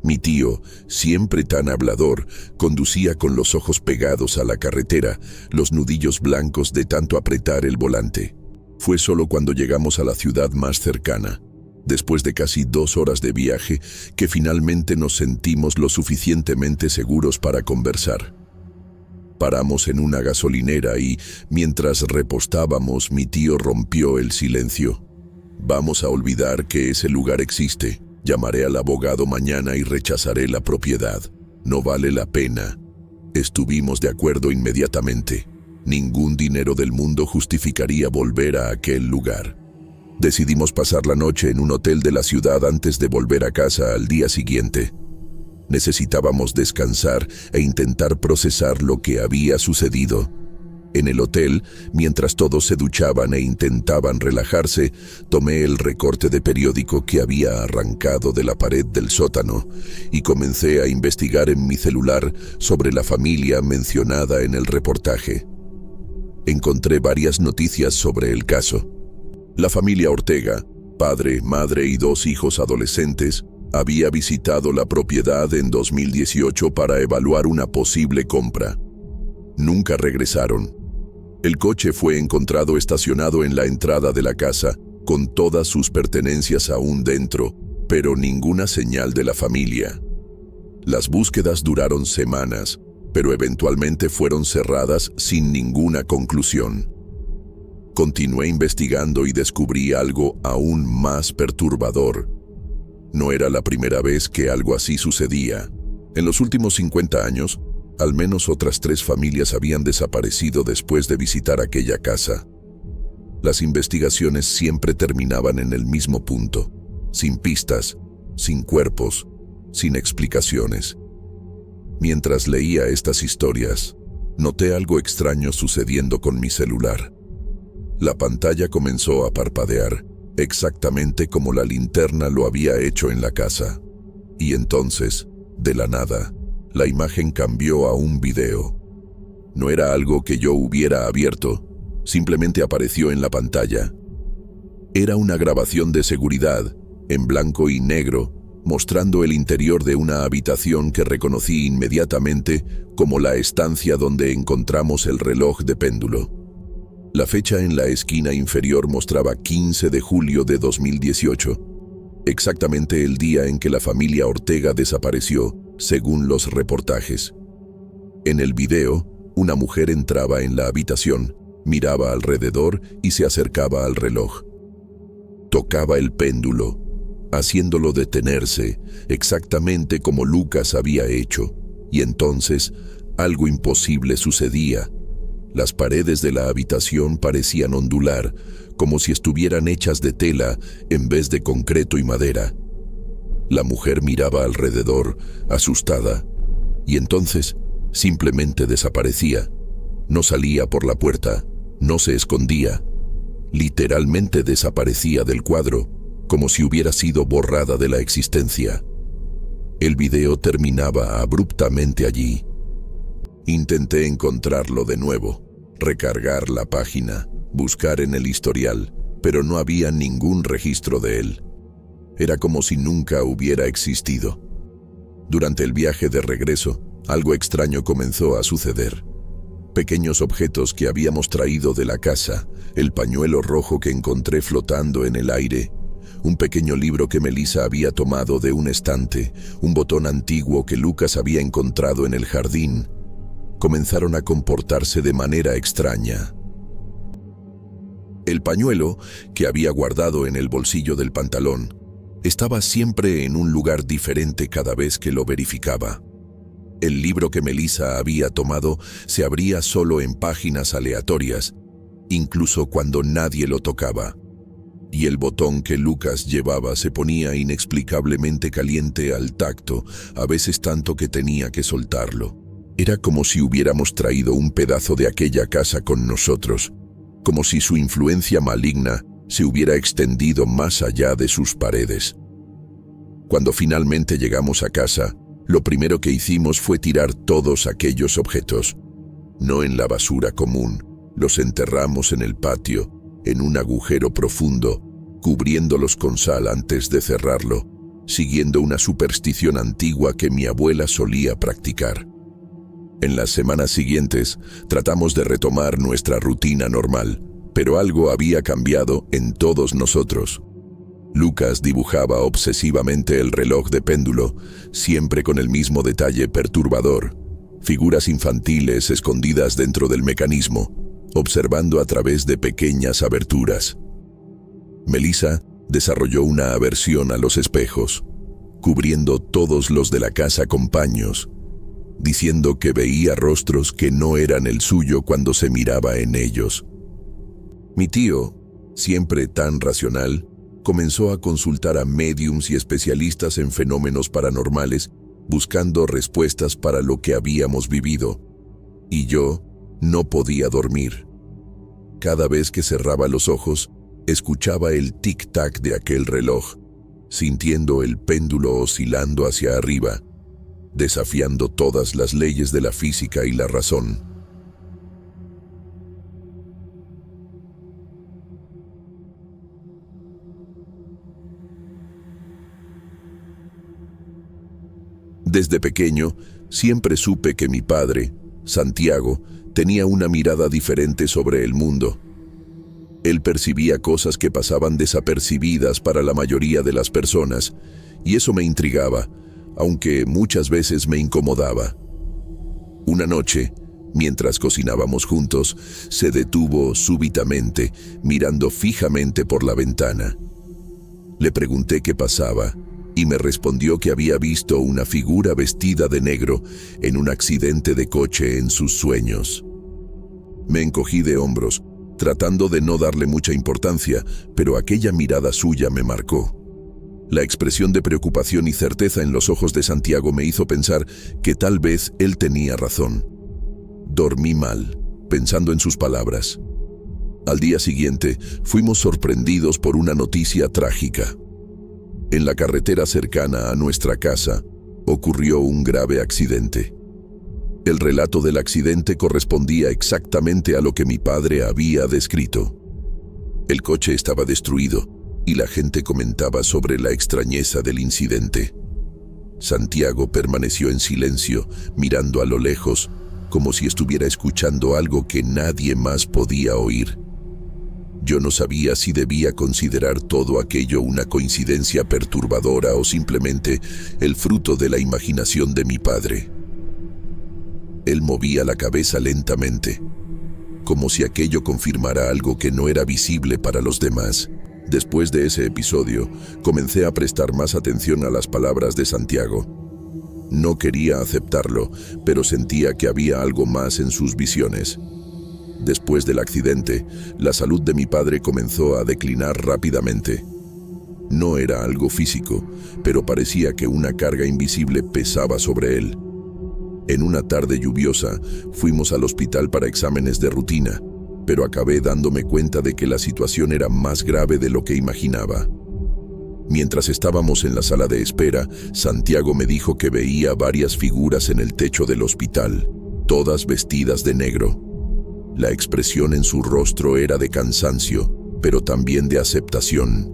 Mi tío, siempre tan hablador, conducía con los ojos pegados a la carretera, los nudillos blancos de tanto apretar el volante. Fue solo cuando llegamos a la ciudad más cercana, después de casi 2 horas de viaje, que finalmente nos sentimos lo suficientemente seguros para conversar. Paramos en una gasolinera y, mientras repostábamos, mi tío rompió el silencio. «Vamos a olvidar que ese lugar existe. Llamaré al abogado mañana y rechazaré la propiedad. No vale la pena». Estuvimos de acuerdo inmediatamente. Ningún dinero del mundo justificaría volver a aquel lugar. Decidimos pasar la noche en un hotel de la ciudad antes de volver a casa al día siguiente. Necesitábamos descansar e intentar procesar lo que había sucedido. En el hotel, mientras todos se duchaban e intentaban relajarse, tomé el recorte de periódico que había arrancado de la pared del sótano y comencé a investigar en mi celular sobre la familia mencionada en el reportaje. Encontré varias noticias sobre el caso. La familia Ortega, padre, madre y 2 hijos adolescentes, había visitado la propiedad en 2018 para evaluar una posible compra. Nunca regresaron. El coche fue encontrado estacionado en la entrada de la casa, con todas sus pertenencias aún dentro, pero ninguna señal de la familia. Las búsquedas duraron semanas, pero eventualmente fueron cerradas sin ninguna conclusión. Continué investigando y descubrí algo aún más perturbador. No era la primera vez que algo así sucedía. En los últimos 50 años, al menos otras 3 familias habían desaparecido después de visitar aquella casa. Las investigaciones siempre terminaban en el mismo punto, sin pistas, sin cuerpos, sin explicaciones. Mientras leía estas historias, noté algo extraño sucediendo con mi celular. La pantalla comenzó a parpadear, exactamente como la linterna lo había hecho en la casa. Y entonces, de la nada, la imagen cambió a un video. No era algo que yo hubiera abierto, simplemente apareció en la pantalla. Era una grabación de seguridad, en blanco y negro, mostrando el interior de una habitación que reconocí inmediatamente como la estancia donde encontramos el reloj de péndulo. La fecha en la esquina inferior mostraba 15 de julio de 2018, exactamente el día en que la familia Ortega desapareció, según los reportajes. En el video, una mujer entraba en la habitación, miraba alrededor y se acercaba al reloj. Tocaba el péndulo, haciéndolo detenerse, exactamente como Lucas había hecho, y entonces algo imposible sucedía. Las paredes de la habitación parecían ondular, como si estuvieran hechas de tela en vez de concreto y madera. La mujer miraba alrededor, asustada, y entonces simplemente desaparecía. No salía por la puerta, no se escondía. Literalmente desaparecía del cuadro, como si hubiera sido borrada de la existencia. El video terminaba abruptamente allí. Intenté encontrarlo de nuevo, recargar la página, buscar en el historial, pero no había ningún registro de él. Era como si nunca hubiera existido. Durante el viaje de regreso, algo extraño comenzó a suceder. Pequeños objetos que habíamos traído de la casa, el pañuelo rojo que encontré flotando en el aire, un pequeño libro que Melissa había tomado de un estante, un botón antiguo que Lucas había encontrado en el jardín, comenzaron a comportarse de manera extraña. El pañuelo, que había guardado en el bolsillo del pantalón, estaba siempre en un lugar diferente cada vez que lo verificaba. El libro que Melissa había tomado se abría solo en páginas aleatorias, incluso cuando nadie lo tocaba. Y el botón que Lucas llevaba se ponía inexplicablemente caliente al tacto, a veces tanto que tenía que soltarlo. Era como si hubiéramos traído un pedazo de aquella casa con nosotros, como si su influencia maligna se hubiera extendido más allá de sus paredes. Cuando finalmente llegamos a casa, lo primero que hicimos fue tirar todos aquellos objetos, no en la basura común, Los enterramos en el patio, en un agujero profundo, cubriéndolos con sal antes de cerrarlo, siguiendo una superstición antigua que mi abuela solía practicar. En las semanas siguientes, tratamos de retomar nuestra rutina normal, pero algo había cambiado en todos nosotros. Lucas dibujaba obsesivamente el reloj de péndulo, siempre con el mismo detalle perturbador, figuras infantiles escondidas dentro del mecanismo, observando a través de pequeñas aberturas. Melissa desarrolló una aversión a los espejos, cubriendo todos los de la casa con paños, diciendo que veía rostros que no eran el suyo cuando se miraba en ellos. Mi tío, siempre tan racional, comenzó a consultar a médiums y especialistas en fenómenos paranormales, buscando respuestas para lo que habíamos vivido. Y yo no podía dormir. Cada vez que cerraba los ojos, escuchaba el tic-tac de aquel reloj, sintiendo el péndulo oscilando hacia arriba, desafiando todas las leyes de la física y la razón. Desde pequeño, siempre supe que mi padre, Santiago, tenía una mirada diferente sobre el mundo. Él percibía cosas que pasaban desapercibidas para la mayoría de las personas, y eso me intrigaba, aunque muchas veces me incomodaba. Una noche, mientras cocinábamos juntos, se detuvo súbitamente, mirando fijamente por la ventana. Le pregunté qué pasaba, y me respondió que había visto una figura vestida de negro en un accidente de coche en sus sueños. Me encogí de hombros, tratando de no darle mucha importancia, pero aquella mirada suya me marcó. La expresión de preocupación y certeza en los ojos de Santiago me hizo pensar que tal vez él tenía razón. Dormí mal, pensando en sus palabras. Al día siguiente, fuimos sorprendidos por una noticia trágica. En la carretera cercana a nuestra casa, ocurrió un grave accidente. El relato del accidente correspondía exactamente a lo que mi padre había descrito. El coche estaba destruido y la gente comentaba sobre la extrañeza del incidente. Santiago permaneció en silencio, mirando a lo lejos, como si estuviera escuchando algo que nadie más podía oír. Yo no sabía si debía considerar todo aquello una coincidencia perturbadora o simplemente el fruto de la imaginación de mi padre. Él movía la cabeza lentamente, como si aquello confirmara algo que no era visible para los demás. Después de ese episodio, comencé a prestar más atención a las palabras de Santiago. No quería aceptarlo, pero sentía que había algo más en sus visiones. Después del accidente, la salud de mi padre comenzó a declinar rápidamente. No era algo físico, pero parecía que una carga invisible pesaba sobre él. En una tarde lluviosa, fuimos al hospital para exámenes de rutina, pero acabé dándome cuenta de que la situación era más grave de lo que imaginaba. Mientras estábamos en la sala de espera, Santiago me dijo que veía varias figuras en el techo del hospital, todas vestidas de negro. La expresión en su rostro era de cansancio, pero también de aceptación.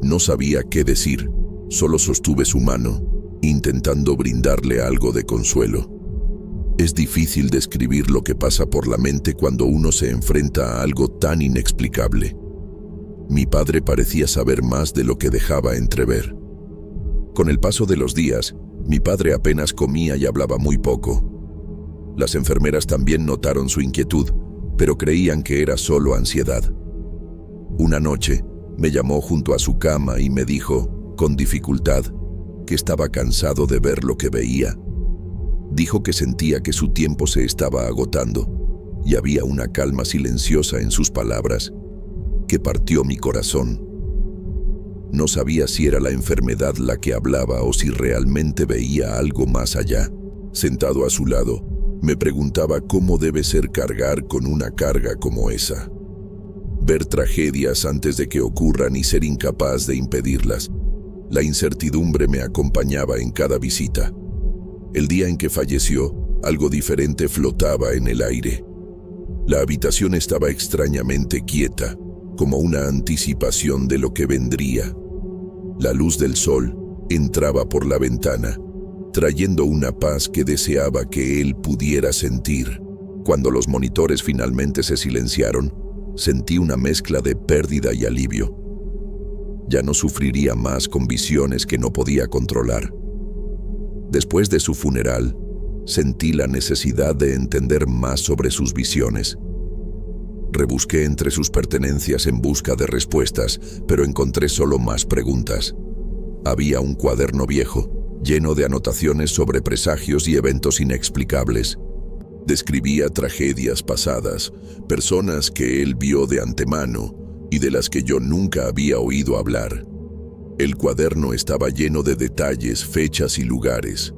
No sabía qué decir, solo sostuve su mano, intentando brindarle algo de consuelo. Es difícil describir lo que pasa por la mente cuando uno se enfrenta a algo tan inexplicable. Mi padre parecía saber más de lo que dejaba entrever. Con el paso de los días, mi padre apenas comía y hablaba muy poco. Las enfermeras también notaron su inquietud, pero creían que era solo ansiedad. Una noche, me llamó junto a su cama y me dijo, con dificultad, que estaba cansado de ver lo que veía. Dijo que sentía que su tiempo se estaba agotando, y había una calma silenciosa en sus palabras, que partió mi corazón. No sabía si era la enfermedad la que hablaba o si realmente veía algo más allá. Sentado a su lado, me preguntaba cómo debe ser cargar con una carga como esa. Ver tragedias antes de que ocurran y ser incapaz de impedirlas. La incertidumbre me acompañaba en cada visita. El día en que falleció, algo diferente flotaba en el aire. La habitación estaba extrañamente quieta, como una anticipación de lo que vendría. La luz del sol entraba por la ventana, trayendo una paz que deseaba que él pudiera sentir. Cuando los monitores finalmente se silenciaron, sentí una mezcla de pérdida y alivio. Ya no sufriría más con visiones que no podía controlar. Después de su funeral, sentí la necesidad de entender más sobre sus visiones. Rebusqué entre sus pertenencias en busca de respuestas, pero encontré solo más preguntas. Había un cuaderno viejo, lleno de anotaciones sobre presagios y eventos inexplicables. Describía tragedias pasadas, personas que él vio de antemano y de las que yo nunca había oído hablar. El cuaderno estaba lleno de detalles, fechas y lugares.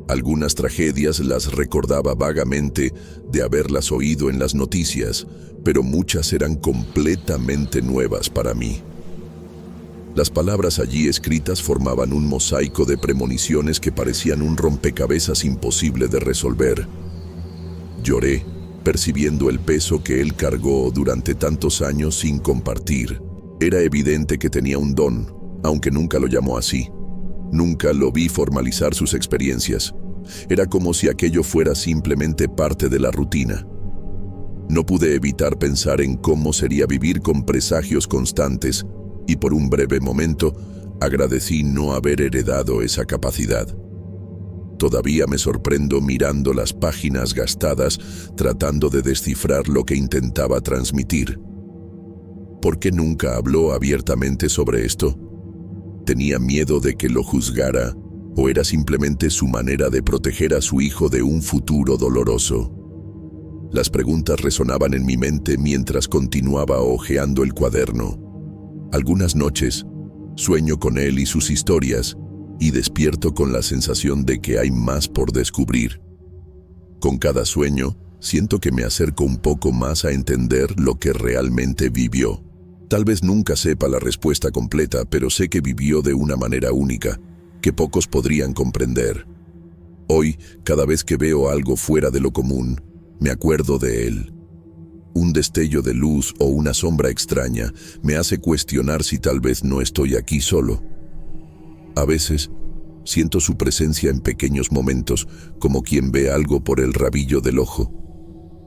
Algunas tragedias las recordaba vagamente de haberlas oído en las noticias, pero muchas eran completamente nuevas para mí. Las palabras allí escritas formaban un mosaico de premoniciones que parecían un rompecabezas imposible de resolver. Lloré, percibiendo el peso que él cargó durante tantos años sin compartir. Era evidente que tenía un don, aunque nunca lo llamó así. Nunca lo vi formalizar sus experiencias. Era como si aquello fuera simplemente parte de la rutina. No pude evitar pensar en cómo sería vivir con presagios constantes, y por un breve momento agradecí no haber heredado esa capacidad. Todavía me sorprendo mirando las páginas gastadas, tratando de descifrar lo que intentaba transmitir. ¿Por qué nunca habló abiertamente sobre esto? ¿Tenía miedo de que lo juzgara, o era simplemente su manera de proteger a su hijo de un futuro doloroso? Las preguntas resonaban en mi mente mientras continuaba hojeando el cuaderno. Algunas noches, sueño con él y sus historias, y despierto con la sensación de que hay más por descubrir. Con cada sueño, siento que me acerco un poco más a entender lo que realmente vivió. Tal vez nunca sepa la respuesta completa, pero sé que vivió de una manera única, que pocos podrían comprender. Hoy, cada vez que veo algo fuera de lo común, me acuerdo de él. Un destello de luz o una sombra extraña me hace cuestionar si tal vez no estoy aquí solo. A veces, siento su presencia en pequeños momentos, como quien ve algo por el rabillo del ojo.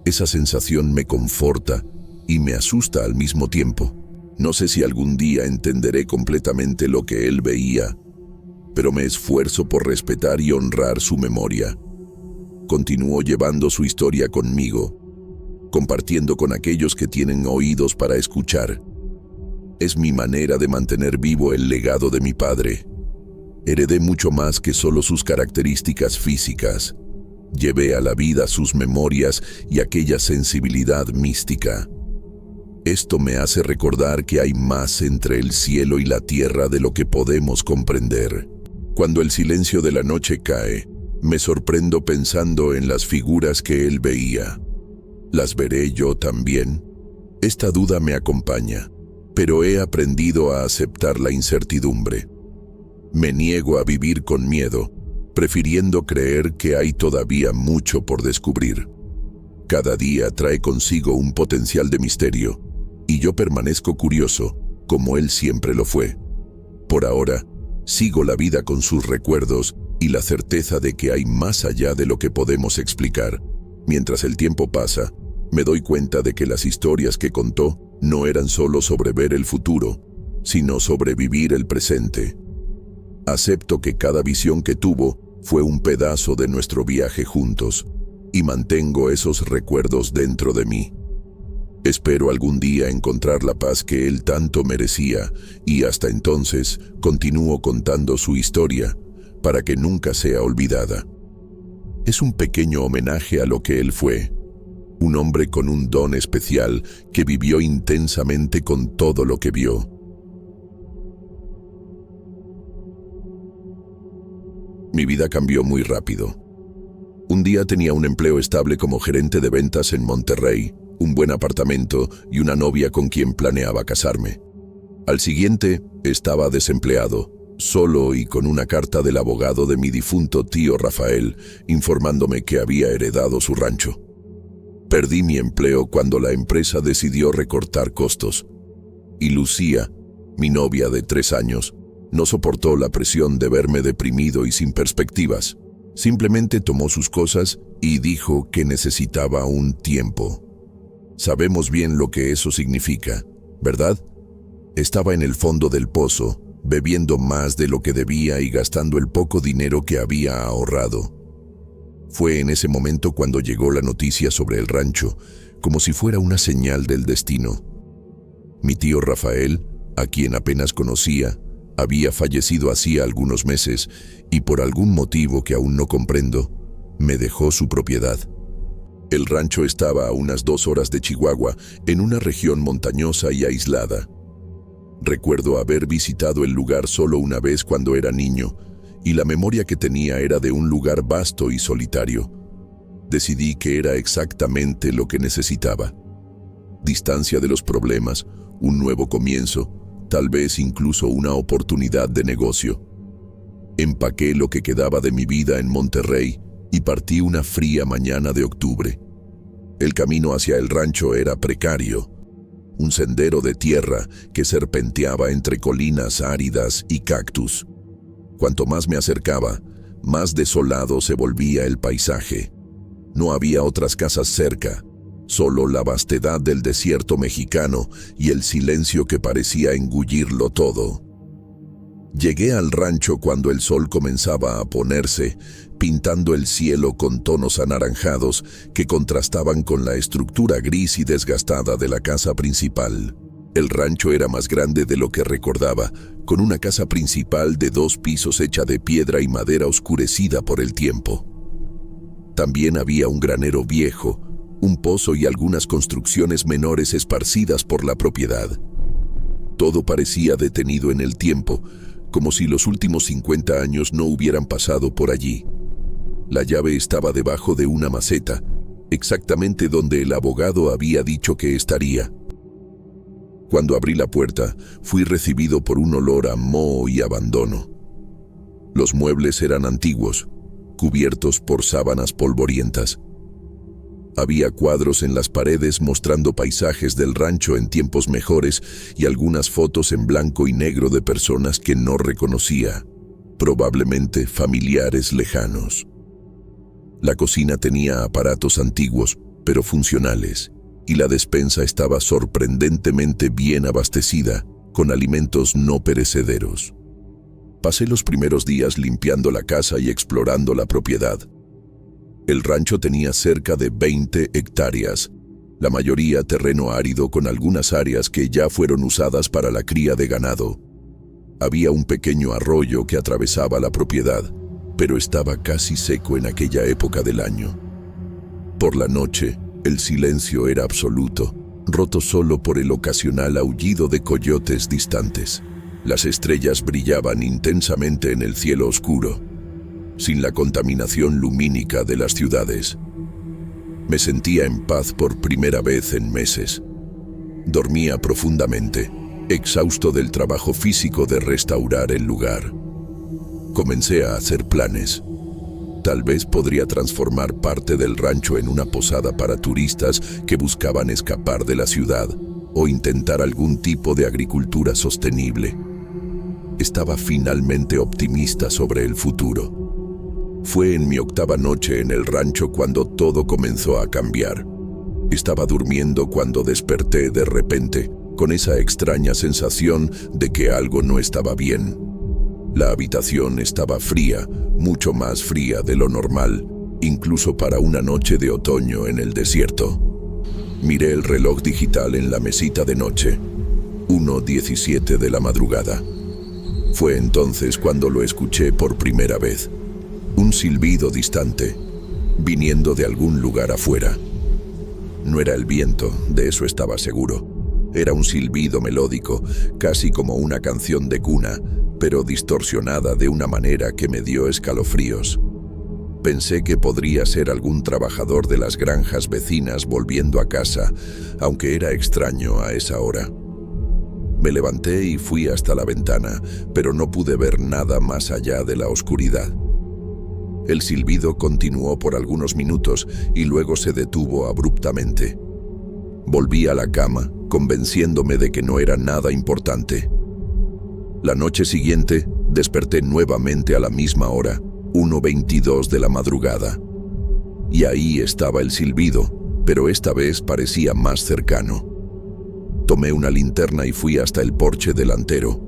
Esa sensación me conforta y me asusta al mismo tiempo. No sé si algún día entenderé completamente lo que él veía, pero me esfuerzo por respetar y honrar su memoria. Continúo llevando su historia conmigo, compartiendo con aquellos que tienen oídos para escuchar. Es mi manera de mantener vivo el legado de mi padre. Heredé mucho más que solo sus características físicas. Llevé a la vida sus memorias y aquella sensibilidad mística. Esto me hace recordar que hay más entre el cielo y la tierra de lo que podemos comprender. Cuando el silencio de la noche cae, me sorprendo pensando en las figuras que él veía. ¿Las veré yo también? Esta duda me acompaña, pero he aprendido a aceptar la incertidumbre. Me niego a vivir con miedo, prefiriendo creer que hay todavía mucho por descubrir. Cada día trae consigo un potencial de misterio, y yo permanezco curioso, como él siempre lo fue. Por ahora, sigo la vida con sus recuerdos y la certeza de que hay más allá de lo que podemos explicar. Mientras el tiempo pasa, me doy cuenta de que las historias que contó no eran solo sobre ver el futuro, sino sobre vivir el presente. Acepto que cada visión que tuvo fue un pedazo de nuestro viaje juntos, y mantengo esos recuerdos dentro de mí. Espero algún día encontrar la paz que él tanto merecía, y hasta entonces continúo contando su historia para que nunca sea olvidada. Es un pequeño homenaje a lo que él fue, un hombre con un don especial que vivió intensamente con todo lo que vio. Mi vida cambió muy rápido. Un día tenía un empleo estable como gerente de ventas en Monterrey, un buen apartamento y una novia con quien planeaba casarme. Al siguiente, estaba desempleado, solo y con una carta del abogado de mi difunto tío Rafael, informándome que había heredado su rancho. Perdí mi empleo cuando la empresa decidió recortar costos. Y Lucía, mi novia de 3 años, no soportó la presión de verme deprimido y sin perspectivas. Simplemente tomó sus cosas y dijo que necesitaba un tiempo. Sabemos bien lo que eso significa, ¿verdad? Estaba en el fondo del pozo, bebiendo más de lo que debía y gastando el poco dinero que había ahorrado. Fue en ese momento cuando llegó la noticia sobre el rancho, como si fuera una señal del destino. Mi tío Rafael, a quien apenas conocía, había fallecido hacía algunos meses y por algún motivo que aún no comprendo, me dejó su propiedad. El rancho estaba a unas 2 horas de Chihuahua, en una región montañosa y aislada. Recuerdo haber visitado el lugar solo una vez cuando era niño, y la memoria que tenía era de un lugar vasto y solitario. Decidí que era exactamente lo que necesitaba. Distancia de los problemas, un nuevo comienzo, tal vez incluso una oportunidad de negocio. Empaqué lo que quedaba de mi vida en Monterrey y partí una fría mañana de octubre. El camino hacia el rancho era precario, un sendero de tierra que serpenteaba entre colinas áridas y cactus. Cuanto más me acercaba, más desolado se volvía el paisaje. No había otras casas cerca, solo la vastedad del desierto mexicano y el silencio que parecía engullirlo todo. Llegué al rancho cuando el sol comenzaba a ponerse, pintando el cielo con tonos anaranjados que contrastaban con la estructura gris y desgastada de la casa principal. El rancho era más grande de lo que recordaba, con una casa principal de 2 pisos hecha de piedra y madera oscurecida por el tiempo. También había un granero viejo, un pozo y algunas construcciones menores esparcidas por la propiedad. Todo parecía detenido en el tiempo, como si los últimos 50 años no hubieran pasado por allí. La llave estaba debajo de una maceta, exactamente donde el abogado había dicho que estaría. Cuando abrí la puerta, fui recibido por un olor a moho y abandono. Los muebles eran antiguos, cubiertos por sábanas polvorientas. Había cuadros en las paredes mostrando paisajes del rancho en tiempos mejores y algunas fotos en blanco y negro de personas que no reconocía, probablemente familiares lejanos. La cocina tenía aparatos antiguos, pero funcionales, y la despensa estaba sorprendentemente bien abastecida, con alimentos no perecederos. Pasé los primeros días limpiando la casa y explorando la propiedad. El rancho tenía cerca de 20 hectáreas, la mayoría terreno árido con algunas áreas que ya fueron usadas para la cría de ganado. Había un pequeño arroyo que atravesaba la propiedad, pero estaba casi seco en aquella época del año. Por la noche, el silencio era absoluto, roto solo por el ocasional aullido de coyotes distantes. Las estrellas brillaban intensamente en el cielo oscuro, sin la contaminación lumínica de las ciudades. Me sentía en paz por primera vez en meses. Dormía profundamente, exhausto del trabajo físico de restaurar el lugar. Comencé a hacer planes. Tal vez podría transformar parte del rancho en una posada para turistas que buscaban escapar de la ciudad o intentar algún tipo de agricultura sostenible. Estaba finalmente optimista sobre el futuro. Fue en mi 8ª noche en el rancho cuando todo comenzó a cambiar. Estaba durmiendo cuando desperté de repente, con esa extraña sensación de que algo no estaba bien. La habitación estaba fría, mucho más fría de lo normal, incluso para una noche de otoño en el desierto. Miré el reloj digital en la mesita de noche, 1:17 de la madrugada. Fue entonces cuando lo escuché por primera vez. Un silbido distante, viniendo de algún lugar afuera. No era el viento, de eso estaba seguro. Era un silbido melódico, casi como una canción de cuna, pero distorsionada de una manera que me dio escalofríos. Pensé que podría ser algún trabajador de las granjas vecinas volviendo a casa, aunque era extraño a esa hora. Me levanté y fui hasta la ventana, pero no pude ver nada más allá de la oscuridad. El silbido continuó por algunos minutos y luego se detuvo abruptamente. Volví a la cama, convenciéndome de que no era nada importante. La noche siguiente, desperté nuevamente a la misma hora, 1:22 de la madrugada. Y ahí estaba el silbido, pero esta vez parecía más cercano. Tomé una linterna y fui hasta el porche delantero.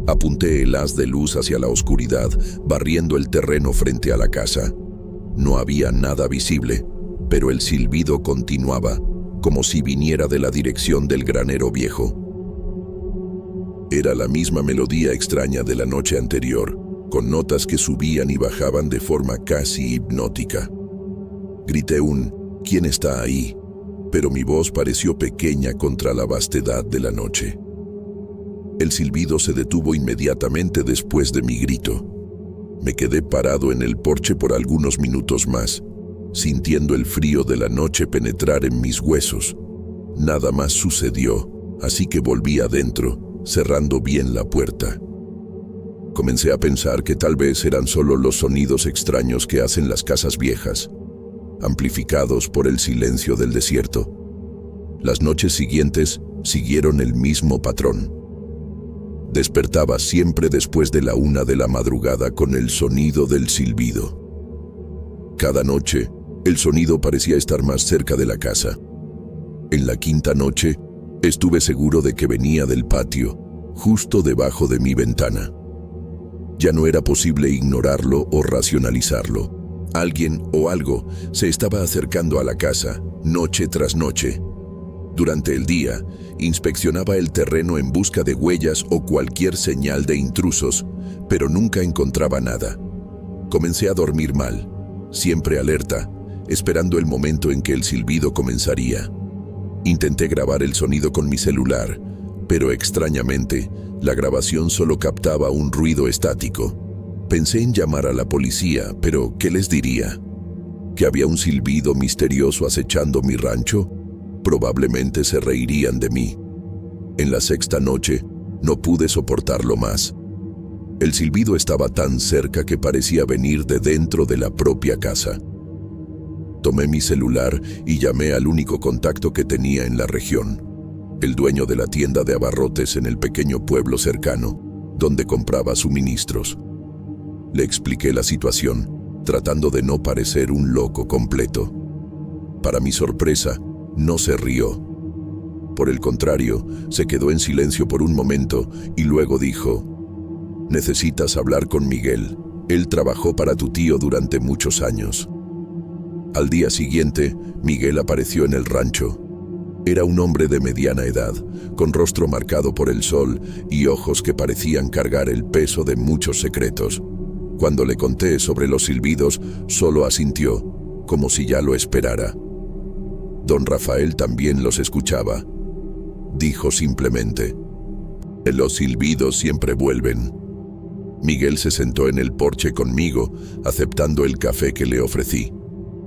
Apunté el haz de luz hacia la oscuridad, barriendo el terreno frente a la casa. No había nada visible, pero el silbido continuaba, como si viniera de la dirección del granero viejo. Era la misma melodía extraña de la noche anterior, con notas que subían y bajaban de forma casi hipnótica. Grité ¿quién está ahí? Pero mi voz pareció pequeña contra la vastedad de la noche. El silbido se detuvo inmediatamente después de mi grito. Me quedé parado en el porche por algunos minutos más, sintiendo el frío de la noche penetrar en mis huesos. Nada más sucedió, así que volví adentro, cerrando bien la puerta. Comencé a pensar que tal vez eran solo los sonidos extraños que hacen las casas viejas, amplificados por el silencio del desierto. Las noches siguientes siguieron el mismo patrón. Despertaba siempre después de la 1 de la madrugada con el sonido del silbido. Cada noche, el sonido parecía estar más cerca de la casa. En la 5ª noche, estuve seguro de que venía del patio, justo debajo de mi ventana. Ya no era posible ignorarlo o racionalizarlo. Alguien o algo se estaba acercando a la casa, noche tras noche. Durante el día, inspeccionaba el terreno en busca de huellas o cualquier señal de intrusos, pero nunca encontraba nada. Comencé a dormir mal, siempre alerta, esperando el momento en que el silbido comenzaría. Intenté grabar el sonido con mi celular, pero extrañamente, la grabación solo captaba un ruido estático. Pensé en llamar a la policía, pero ¿qué les diría? ¿Que había un silbido misterioso acechando mi rancho? Probablemente se reirían de mí. En la 6ª noche, no pude soportarlo más. El silbido estaba tan cerca que parecía venir de dentro de la propia casa. Tomé mi celular y llamé al único contacto que tenía en la región, el dueño de la tienda de abarrotes en el pequeño pueblo cercano, donde compraba suministros. Le expliqué la situación, tratando de no parecer un loco completo. Para mi sorpresa, no se rió. Por el contrario, se quedó en silencio por un momento y luego dijo: «Necesitas hablar con Miguel. Él trabajó para tu tío durante muchos años». Al día siguiente, Miguel apareció en el rancho. Era un hombre de mediana edad, con rostro marcado por el sol y ojos que parecían cargar el peso de muchos secretos. Cuando le conté sobre los silbidos, solo asintió, como si ya lo esperara. Don Rafael también los escuchaba. Dijo simplemente: «Los silbidos siempre vuelven». Miguel se sentó en el porche conmigo, aceptando el café que le ofrecí.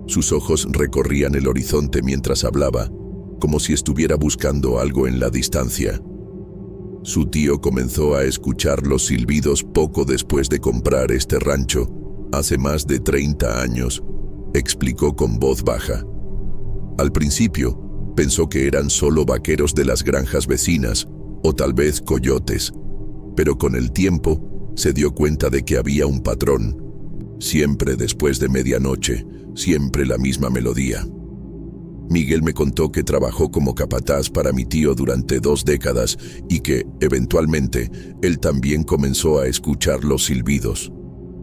Sus ojos recorrían el horizonte mientras hablaba, como si estuviera buscando algo en la distancia. Su tío comenzó a escuchar los silbidos poco después de comprar este rancho, hace más de 30 años, explicó con voz baja. Al principio, pensó que eran solo vaqueros de las granjas vecinas, o tal vez coyotes, pero con el tiempo se dio cuenta de que había un patrón. Siempre después de medianoche, siempre la misma melodía. Miguel me contó que trabajó como capataz para mi tío durante 2 décadas y que, eventualmente, él también comenzó a escuchar los silbidos.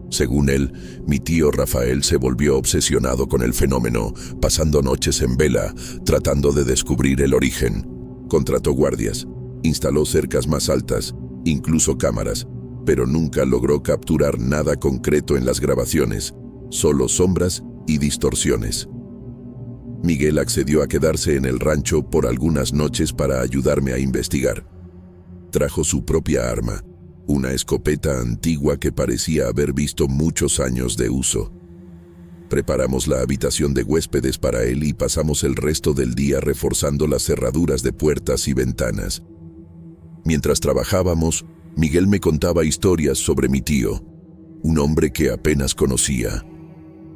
Según él, mi tío Rafael se volvió obsesionado con el fenómeno, pasando noches en vela, tratando de descubrir el origen. Contrató guardias, instaló cercas más altas, incluso cámaras, pero nunca logró capturar nada concreto en las grabaciones, solo sombras y distorsiones. Miguel accedió a quedarse en el rancho por algunas noches para ayudarme a investigar. Trajo su propia arma, una escopeta antigua que parecía haber visto muchos años de uso. Preparamos la habitación de huéspedes para él y pasamos el resto del día reforzando las cerraduras de puertas y ventanas. Mientras trabajábamos, Miguel me contaba historias sobre mi tío, un hombre que apenas conocía.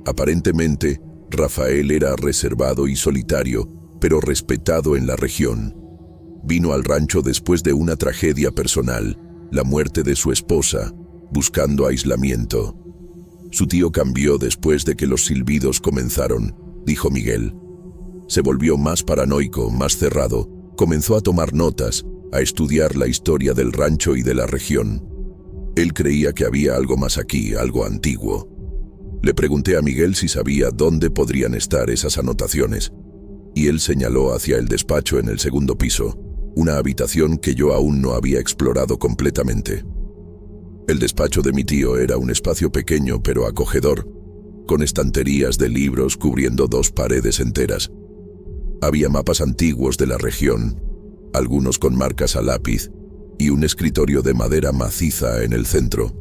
Aparentemente, Rafael era reservado y solitario, pero respetado en la región. Vino al rancho después de una tragedia personal, la muerte de su esposa, buscando aislamiento. Su tío cambió después de que los silbidos comenzaron, dijo Miguel. Se volvió más paranoico, más cerrado, comenzó a tomar notas, a estudiar la historia del rancho y de la región. Él creía que había algo más aquí, algo antiguo. Le pregunté a Miguel si sabía dónde podrían estar esas anotaciones, y él señaló hacia el despacho en el segundo piso, una habitación que yo aún no había explorado completamente. El despacho de mi tío era un espacio pequeño pero acogedor, con estanterías de libros cubriendo 2 paredes enteras. Había mapas antiguos de la región, algunos con marcas a lápiz, y un escritorio de madera maciza en el centro.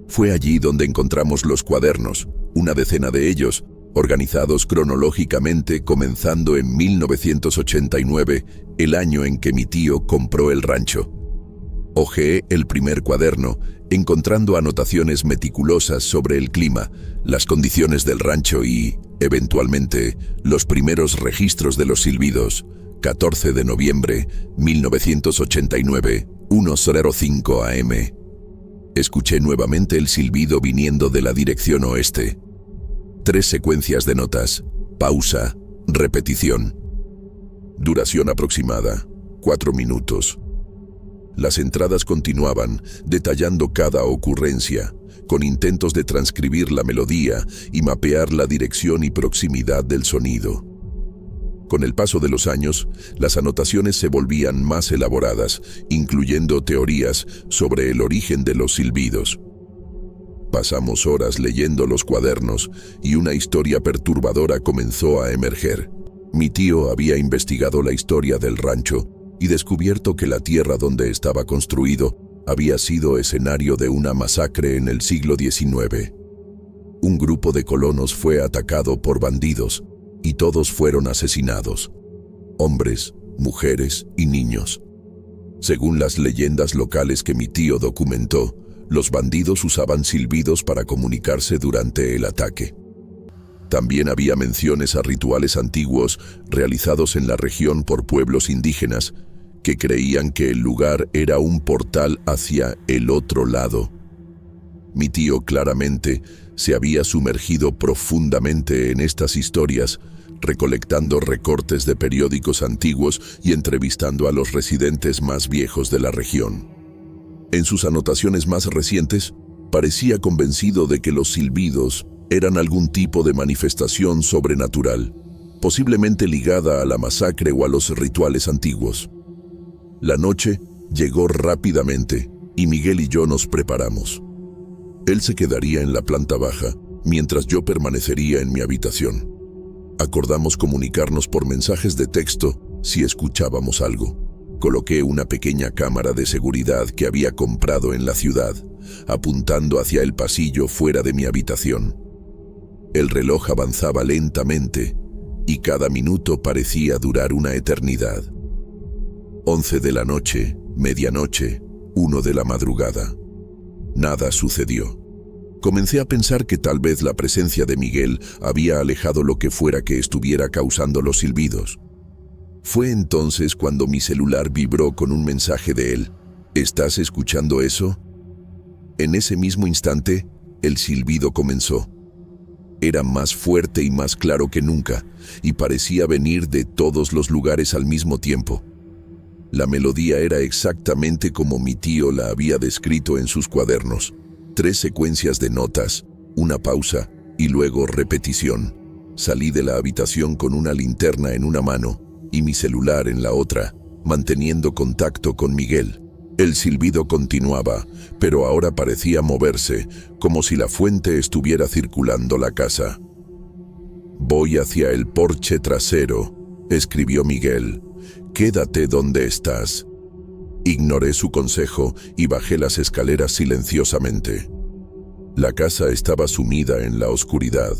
Fue allí donde encontramos los cuadernos, una decena de ellos, organizados cronológicamente comenzando en 1989, el año en que mi tío compró el rancho. Hojeé el primer cuaderno, encontrando anotaciones meticulosas sobre el clima, las condiciones del rancho y, eventualmente, los primeros registros de los silbidos. 14 de noviembre, 1989, 1:05 AM. Escuché nuevamente el silbido viniendo de la dirección oeste. 3 secuencias de notas, pausa, repetición. Duración aproximada, 4 minutos. Las entradas continuaban, detallando cada ocurrencia, con intentos de transcribir la melodía y mapear la dirección y proximidad del sonido. Con el paso de los años, las anotaciones se volvían más elaboradas, incluyendo teorías sobre el origen de los silbidos. Pasamos horas leyendo los cuadernos y una historia perturbadora comenzó a emerger. Mi tío había investigado la historia del rancho y descubierto que la tierra donde estaba construido había sido escenario de una masacre en el siglo XIX. Un grupo de colonos fue atacado por bandidos y todos fueron asesinados. Hombres, mujeres y niños. Según las leyendas locales que mi tío documentó, los bandidos usaban silbidos para comunicarse durante el ataque. También había menciones a rituales antiguos realizados en la región por pueblos indígenas que creían que el lugar era un portal hacia el otro lado. Mi tío claramente se había sumergido profundamente en estas historias, recolectando recortes de periódicos antiguos y entrevistando a los residentes más viejos de la región. En sus anotaciones más recientes, parecía convencido de que los silbidos eran algún tipo de manifestación sobrenatural, posiblemente ligada a la masacre o a los rituales antiguos. La noche llegó rápidamente y Miguel y yo nos preparamos. Él se quedaría en la planta baja, mientras yo permanecería en mi habitación. Acordamos comunicarnos por mensajes de texto si escuchábamos algo. Coloqué una pequeña cámara de seguridad que había comprado en la ciudad, apuntando hacia el pasillo fuera de mi habitación. El reloj avanzaba lentamente y cada minuto parecía durar una eternidad. 11 de la noche, medianoche, 1 de la madrugada. Nada sucedió. Comencé a pensar que tal vez la presencia de Miguel había alejado lo que fuera que estuviera causando los silbidos. Fue entonces cuando mi celular vibró con un mensaje de él. ¿Estás escuchando eso? En ese mismo instante, el silbido comenzó. Era más fuerte y más claro que nunca, y parecía venir de todos los lugares al mismo tiempo. La melodía era exactamente como mi tío la había descrito en sus cuadernos. 3 secuencias de notas, una pausa y luego repetición. Salí de la habitación con una linterna en una mano y mi celular en la otra, manteniendo contacto con Miguel. El silbido continuaba, pero ahora parecía moverse, como si la fuente estuviera circulando la casa. «Voy hacia el porche trasero», escribió Miguel. «Quédate donde estás». Ignoré su consejo y bajé las escaleras silenciosamente. La casa estaba sumida en la oscuridad,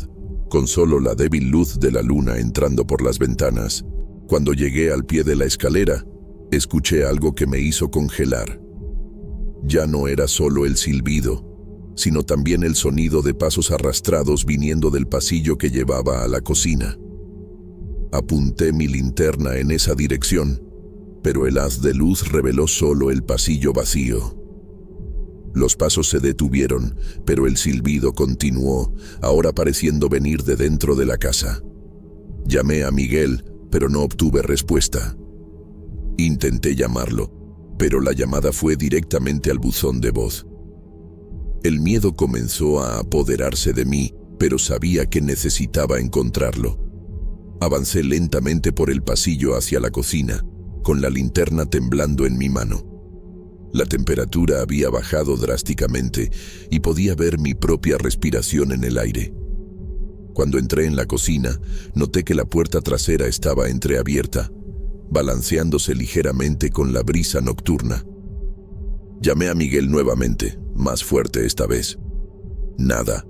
con solo la débil luz de la luna entrando por las ventanas. Cuando llegué al pie de la escalera, escuché algo que me hizo congelar. Ya no era solo el silbido, sino también el sonido de pasos arrastrados viniendo del pasillo que llevaba a la cocina. Apunté mi linterna en esa dirección, pero el haz de luz reveló solo el pasillo vacío. Los pasos se detuvieron, pero el silbido continuó, ahora pareciendo venir de dentro de la casa. Llamé a Miguel, pero no obtuve respuesta. Intenté llamarlo, pero la llamada fue directamente al buzón de voz. El miedo comenzó a apoderarse de mí, pero sabía que necesitaba encontrarlo. Avancé lentamente por el pasillo hacia la cocina, con la linterna temblando en mi mano. La temperatura había bajado drásticamente y podía ver mi propia respiración en el aire. Cuando entré en la cocina, noté que la puerta trasera estaba entreabierta, balanceándose ligeramente con la brisa nocturna. Llamé a Miguel nuevamente, más fuerte esta vez. Nada.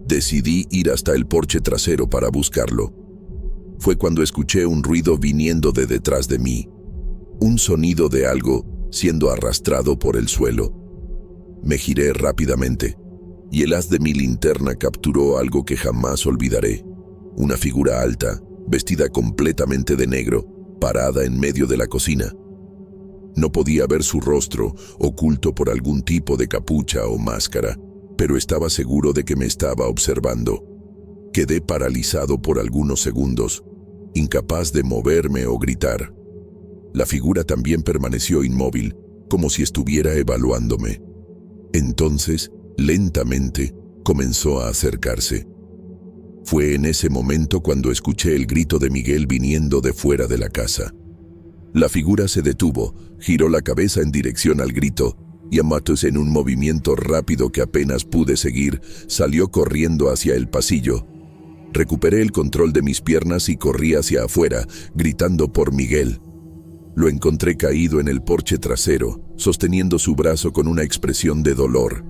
Decidí ir hasta el porche trasero para buscarlo. Fue cuando escuché un ruido viniendo de detrás de mí, un sonido de algo siendo arrastrado por el suelo. Me giré rápidamente, y el haz de mi linterna capturó algo que jamás olvidaré. Una figura alta, vestida completamente de negro, parada en medio de la cocina. No podía ver su rostro, oculto por algún tipo de capucha o máscara, pero estaba seguro de que me estaba observando. Quedé paralizado por algunos segundos, incapaz de moverme o gritar. La figura también permaneció inmóvil, como si estuviera evaluándome. Entonces, lentamente, comenzó a acercarse. Fue en ese momento cuando escuché el grito de Miguel viniendo de fuera de la casa. La figura se detuvo, giró la cabeza en dirección al grito, y Amatos, en un movimiento rápido que apenas pude seguir, salió corriendo hacia el pasillo. Recuperé el control de mis piernas y corrí hacia afuera, gritando por Miguel. Lo encontré caído en el porche trasero, sosteniendo su brazo con una expresión de dolor.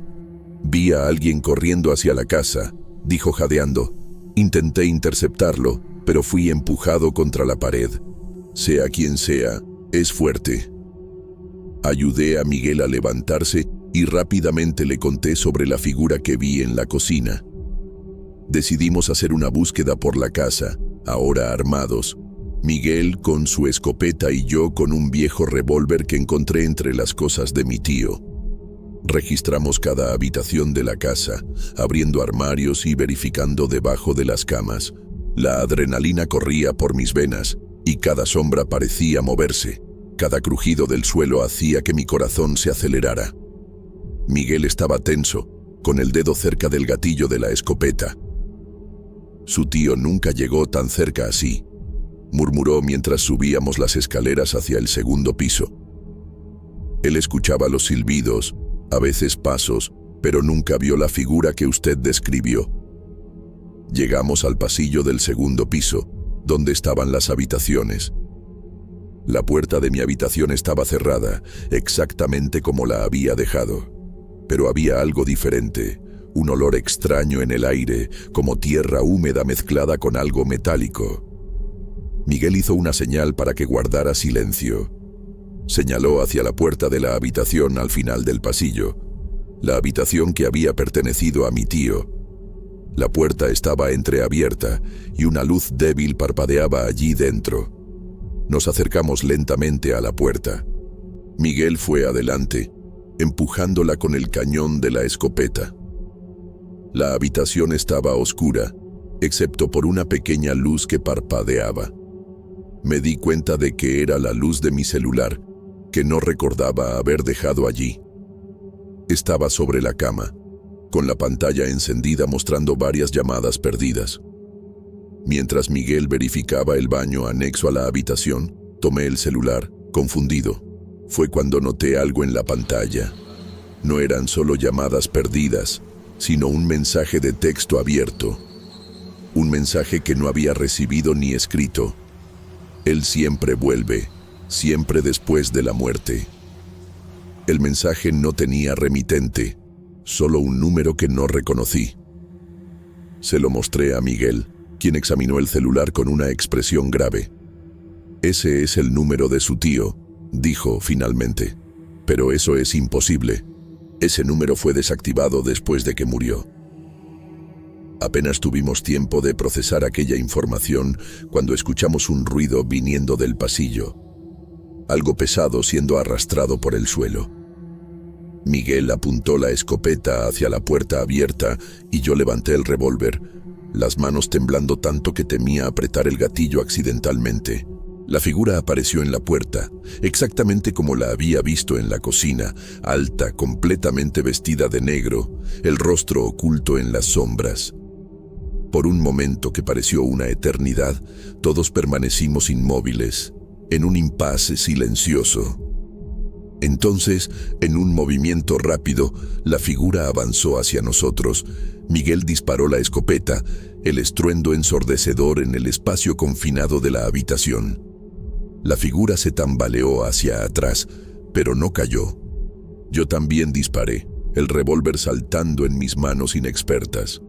Vi a alguien corriendo hacia la casa, dijo jadeando. Intenté interceptarlo, pero fui empujado contra la pared. Sea quien sea, es fuerte. Ayudé a Miguel a levantarse y rápidamente le conté sobre la figura que vi en la cocina. Decidimos hacer una búsqueda por la casa, ahora armados. Miguel con su escopeta y yo con un viejo revólver que encontré entre las cosas de mi tío. Registramos cada habitación de la casa, abriendo armarios y verificando debajo de las camas. La adrenalina corría por mis venas y cada sombra parecía moverse. Cada crujido del suelo hacía que mi corazón se acelerara. Miguel estaba tenso, con el dedo cerca del gatillo de la escopeta. Su tío nunca llegó tan cerca así, murmuró mientras subíamos las escaleras hacia el segundo piso. Él escuchaba los silbidos, a veces pasos, pero nunca vio la figura que usted describió. Llegamos al pasillo del segundo piso, donde estaban las habitaciones. La puerta de mi habitación estaba cerrada, exactamente como la había dejado. Pero había algo diferente, un olor extraño en el aire, como tierra húmeda mezclada con algo metálico. Miguel hizo una señal para que guardara silencio. Señaló hacia la puerta de la habitación al final del pasillo, la habitación que había pertenecido a mi tío. La puerta estaba entreabierta y una luz débil parpadeaba allí dentro. Nos acercamos lentamente a la puerta. Miguel fue adelante, empujándola con el cañón de la escopeta. La habitación estaba oscura, excepto por una pequeña luz que parpadeaba. Me di cuenta de que era la luz de mi celular, que no recordaba haber dejado allí. Estaba sobre la cama, con la pantalla encendida mostrando varias llamadas perdidas. Mientras Miguel verificaba el baño anexo a la habitación, tomé el celular, confundido. Fue cuando noté algo en la pantalla. No eran solo llamadas perdidas, sino un mensaje de texto abierto. Un mensaje que no había recibido ni escrito. Él siempre vuelve, siempre después de la muerte. El mensaje no tenía remitente, solo un número que no reconocí. Se lo mostré a Miguel, quien examinó el celular con una expresión grave. «Ese es el número de su tío», dijo finalmente. «Pero eso es imposible. Ese número fue desactivado después de que murió. Apenas tuvimos tiempo de procesar aquella información cuando escuchamos un ruido viniendo del pasillo. Algo pesado siendo arrastrado por el suelo. Miguel apuntó la escopeta hacia la puerta abierta y yo levanté el revólver, las manos temblando tanto que temía apretar el gatillo accidentalmente. La figura apareció en la puerta, exactamente como la había visto en la cocina, alta, completamente vestida de negro, el rostro oculto en las sombras. Por un momento que pareció una eternidad, todos permanecimos inmóviles, en un impasse silencioso. Entonces, en un movimiento rápido, la figura avanzó hacia nosotros. Miguel disparó la escopeta, el estruendo ensordecedor en el espacio confinado de la habitación. La figura se tambaleó hacia atrás, pero no cayó. Yo también disparé, el revólver saltando en mis manos inexpertas.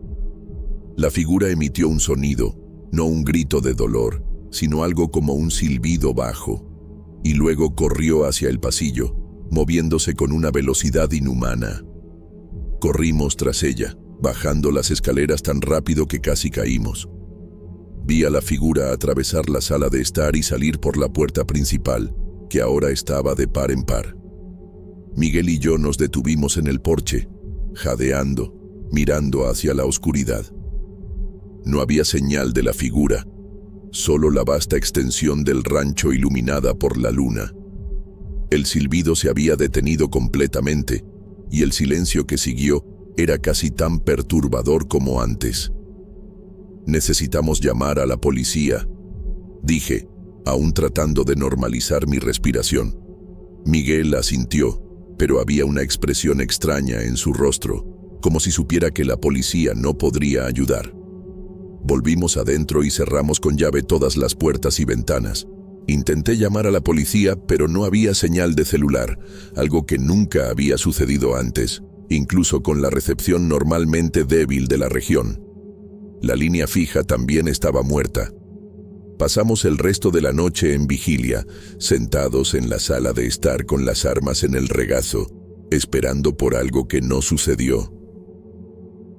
La figura emitió un sonido, no un grito de dolor, sino algo como un silbido bajo, y luego corrió hacia el pasillo, moviéndose con una velocidad inhumana. Corrimos tras ella, bajando las escaleras tan rápido que casi caímos. Vi a la figura atravesar la sala de estar y salir por la puerta principal, que ahora estaba de par en par. Miguel y yo nos detuvimos en el porche, jadeando, mirando hacia la oscuridad. No había señal de la figura, solo la vasta extensión del rancho iluminada por la luna. El silbido se había detenido completamente, y el silencio que siguió era casi tan perturbador como antes. «Necesitamos llamar a la policía», dije, aún tratando de normalizar mi respiración. Miguel asintió, pero había una expresión extraña en su rostro, como si supiera que la policía no podría ayudar. Volvimos adentro y cerramos con llave todas las puertas y ventanas. Intenté llamar a la policía, pero no había señal de celular, algo que nunca había sucedido antes, incluso con la recepción normalmente débil de la región. La línea fija también estaba muerta. Pasamos el resto de la noche en vigilia, sentados en la sala de estar con las armas en el regazo, esperando por algo que no sucedió.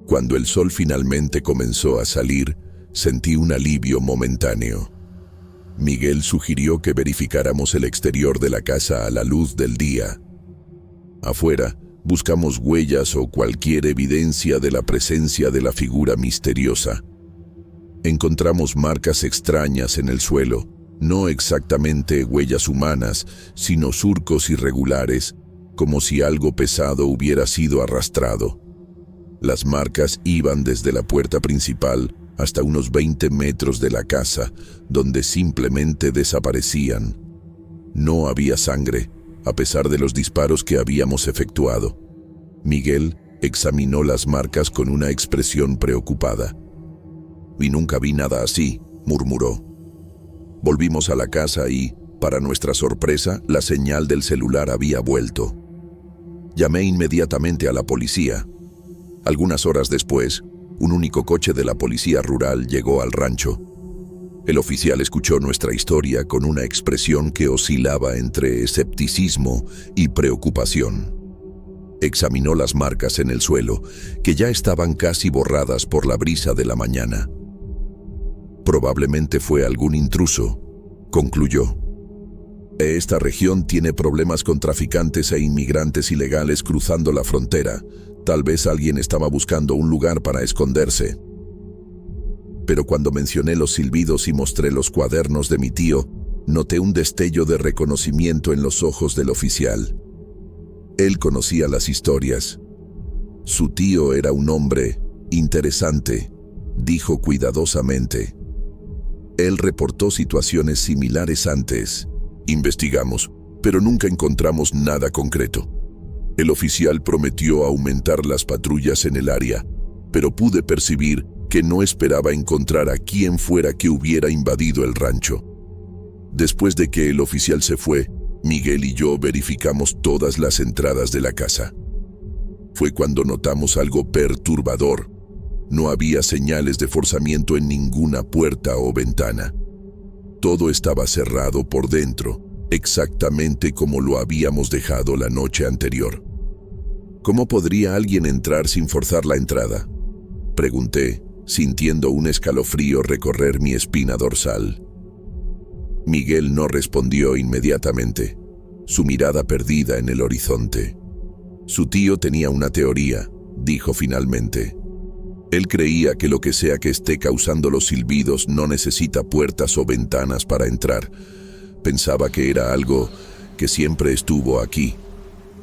Cuando el sol finalmente comenzó a salir, sentí un alivio momentáneo. Miguel sugirió que verificáramos el exterior de la casa a la luz del día. Afuera, buscamos huellas o cualquier evidencia de la presencia de la figura misteriosa. Encontramos marcas extrañas en el suelo, no exactamente huellas humanas, sino surcos irregulares, como si algo pesado hubiera sido arrastrado. Las marcas iban desde la puerta principal hasta unos 20 metros de la casa, donde simplemente desaparecían. No había sangre, a pesar de los disparos que habíamos efectuado. Miguel examinó las marcas con una expresión preocupada. «Y nunca vi nada así», murmuró. Volvimos a la casa y, para nuestra sorpresa, la señal del celular había vuelto. Llamé inmediatamente a la policía. Algunas horas después, un único coche de la policía rural llegó al rancho. El oficial escuchó nuestra historia con una expresión que oscilaba entre escepticismo y preocupación. Examinó las marcas en el suelo, que ya estaban casi borradas por la brisa de la mañana. «Probablemente fue algún intruso», concluyó. «Esta región tiene problemas con traficantes e inmigrantes ilegales cruzando la frontera. Tal vez alguien estaba buscando un lugar para esconderse». Pero cuando mencioné los silbidos y mostré los cuadernos de mi tío, noté un destello de reconocimiento en los ojos del oficial. Él conocía las historias. Su tío era un hombre interesante, dijo cuidadosamente. Él reportó situaciones similares antes. Investigamos, pero nunca encontramos nada concreto. El oficial prometió aumentar las patrullas en el área, pero pude percibir que no esperaba encontrar a quien fuera que hubiera invadido el rancho. Después de que el oficial se fue, Miguel y yo verificamos todas las entradas de la casa. Fue cuando notamos algo perturbador. No había señales de forzamiento en ninguna puerta o ventana. Todo estaba cerrado por dentro, exactamente como lo habíamos dejado la noche anterior. ¿Cómo podría alguien entrar sin forzar la entrada?, pregunté, sintiendo un escalofrío recorrer mi espina dorsal. Miguel no respondió inmediatamente, su mirada perdida en el horizonte. Su tío tenía una teoría, dijo finalmente. Él creía que lo que sea que esté causando los silbidos no necesita puertas o ventanas para entrar. Pensaba que era algo que siempre estuvo aquí,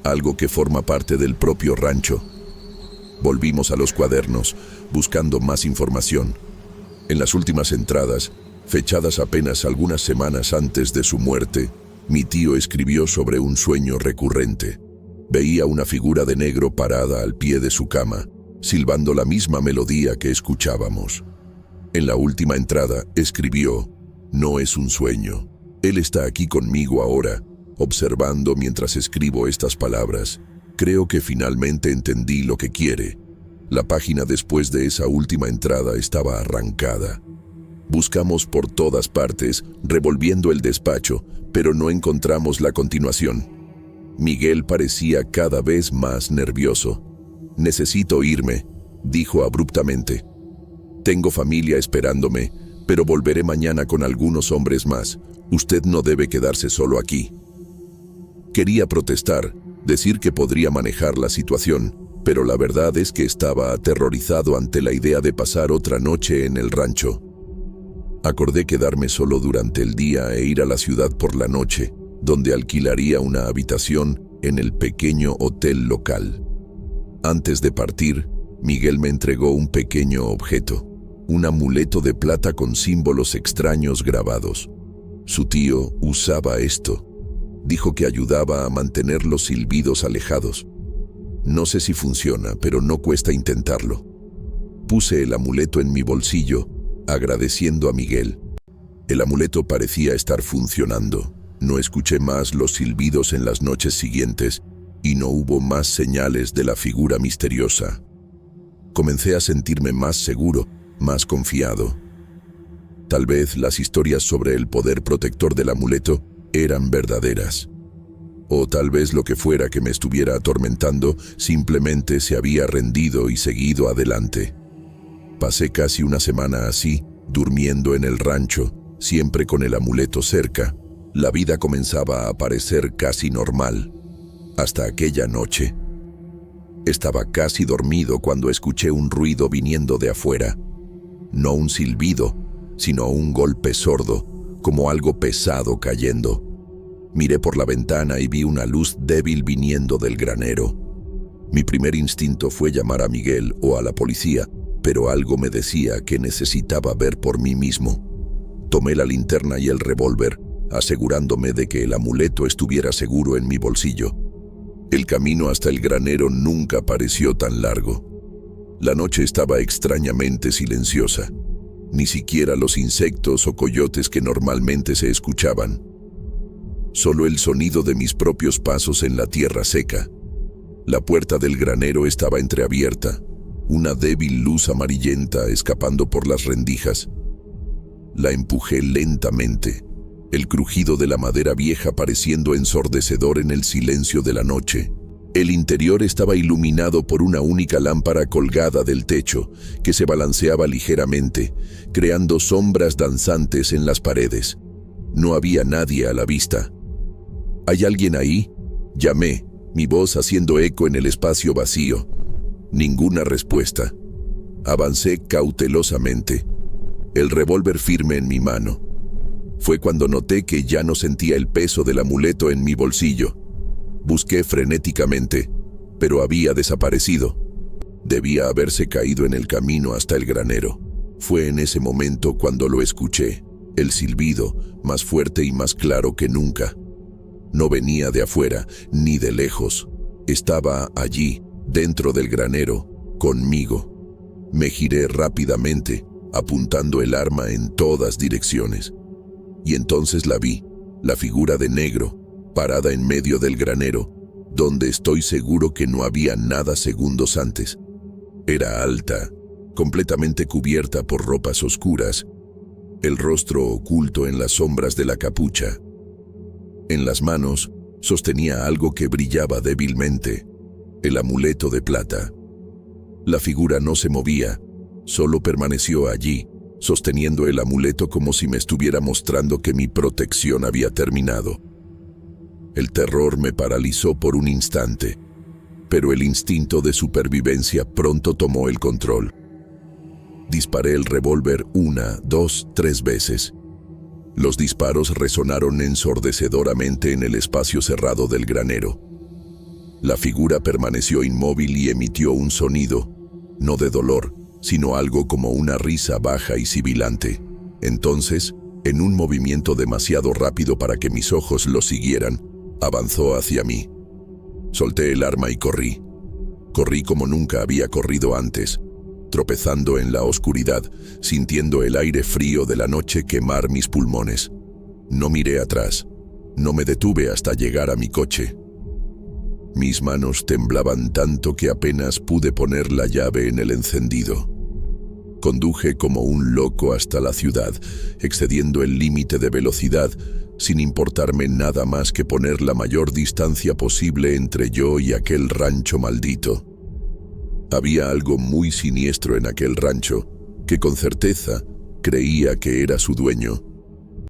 algo que forma parte del propio rancho. Volvimos a los cuadernos, buscando más información. En las últimas entradas, fechadas apenas algunas semanas antes de su muerte, mi tío escribió sobre un sueño recurrente. Veía una figura de negro parada al pie de su cama, silbando la misma melodía que escuchábamos. En la última entrada escribió: «No es un sueño. Él está aquí conmigo ahora, observando mientras escribo estas palabras. Creo que finalmente entendí lo que quiere». La página después de esa última entrada estaba arrancada. Buscamos por todas partes, revolviendo el despacho, pero no encontramos la continuación. Miguel parecía cada vez más nervioso. «Necesito irme», dijo abruptamente. «Tengo familia esperándome, pero volveré mañana con algunos hombres más. Usted no debe quedarse solo aquí». Quería protestar, decir que podría manejar la situación, pero la verdad es que estaba aterrorizado ante la idea de pasar otra noche en el rancho. Acordé quedarme solo durante el día e ir a la ciudad por la noche, donde alquilaría una habitación en el pequeño hotel local. Antes de partir, Miguel me entregó un pequeño objeto, un amuleto de plata con símbolos extraños grabados. Su tío usaba esto. Dijo que ayudaba a mantener los silbidos alejados. No sé si funciona, pero no cuesta intentarlo. Puse el amuleto en mi bolsillo, agradeciendo a Miguel. El amuleto parecía estar funcionando. No escuché más los silbidos en las noches siguientes y no hubo más señales de la figura misteriosa. Comencé a sentirme más seguro, más confiado. Tal vez las historias sobre el poder protector del amuleto eran verdaderas. O tal vez lo que fuera que me estuviera atormentando simplemente se había rendido y seguido adelante. Pasé casi una semana así, durmiendo en el rancho, siempre con el amuleto cerca. La vida comenzaba a parecer casi normal. Hasta aquella noche. Estaba casi dormido cuando escuché un ruido viniendo de afuera. No un silbido, sino un golpe sordo, como algo pesado cayendo. Miré por la ventana y vi una luz débil viniendo del granero. Mi primer instinto fue llamar a Miguel o a la policía, pero algo me decía que necesitaba ver por mí mismo. Tomé la linterna y el revólver, asegurándome de que el amuleto estuviera seguro en mi bolsillo. El camino hasta el granero nunca pareció tan largo. La noche estaba extrañamente silenciosa. Ni siquiera los insectos o coyotes que normalmente se escuchaban. Solo el sonido de mis propios pasos en la tierra seca. La puerta del granero estaba entreabierta, una débil luz amarillenta escapando por las rendijas. La empujé lentamente, el crujido de la madera vieja pareciendo ensordecedor en el silencio de la noche. El interior estaba iluminado por una única lámpara colgada del techo, que se balanceaba ligeramente, creando sombras danzantes en las paredes. No había nadie a la vista. «¿Hay alguien ahí?», llamé, mi voz haciendo eco en el espacio vacío. Ninguna respuesta. Avancé cautelosamente, el revólver firme en mi mano. Fue cuando noté que ya no sentía el peso del amuleto en mi bolsillo. Busqué frenéticamente, pero había desaparecido. Debía haberse caído en el camino hasta el granero. Fue en ese momento cuando lo escuché, el silbido, más fuerte y más claro que nunca. No venía de afuera, ni de lejos. Estaba allí, dentro del granero, conmigo. Me giré rápidamente, apuntando el arma en todas direcciones. Y entonces la vi, la figura de negro, parada en medio del granero, donde estoy seguro que no había nada segundos antes. Era alta, completamente cubierta por ropas oscuras, el rostro oculto en las sombras de la capucha. En las manos sostenía algo que brillaba débilmente, El amuleto de plata. La figura no se movía, solo permaneció allí, sosteniendo el amuleto como si me estuviera mostrando que mi protección había terminado. El terror me paralizó por un instante, pero el instinto de supervivencia pronto tomó el control. Disparé el revólver 1, 2, 3 veces. Los disparos resonaron ensordecedoramente en el espacio cerrado del granero. La figura permaneció inmóvil y emitió un sonido, no de dolor, sino algo como una risa baja y sibilante. Entonces, en un movimiento demasiado rápido para que mis ojos lo siguieran, avanzó hacia mí. Solté el arma y corrí. Corrí como nunca había corrido antes, tropezando en la oscuridad, sintiendo el aire frío de la noche quemar mis pulmones. No miré atrás. No me detuve hasta llegar a mi coche. Mis manos temblaban tanto que apenas pude poner la llave en el encendido. Conduje como un loco hasta la ciudad, excediendo el límite de velocidad, sin importarme nada más que poner la mayor distancia posible entre yo y aquel rancho maldito. Había algo muy siniestro en aquel rancho, que con certeza creía que era su dueño.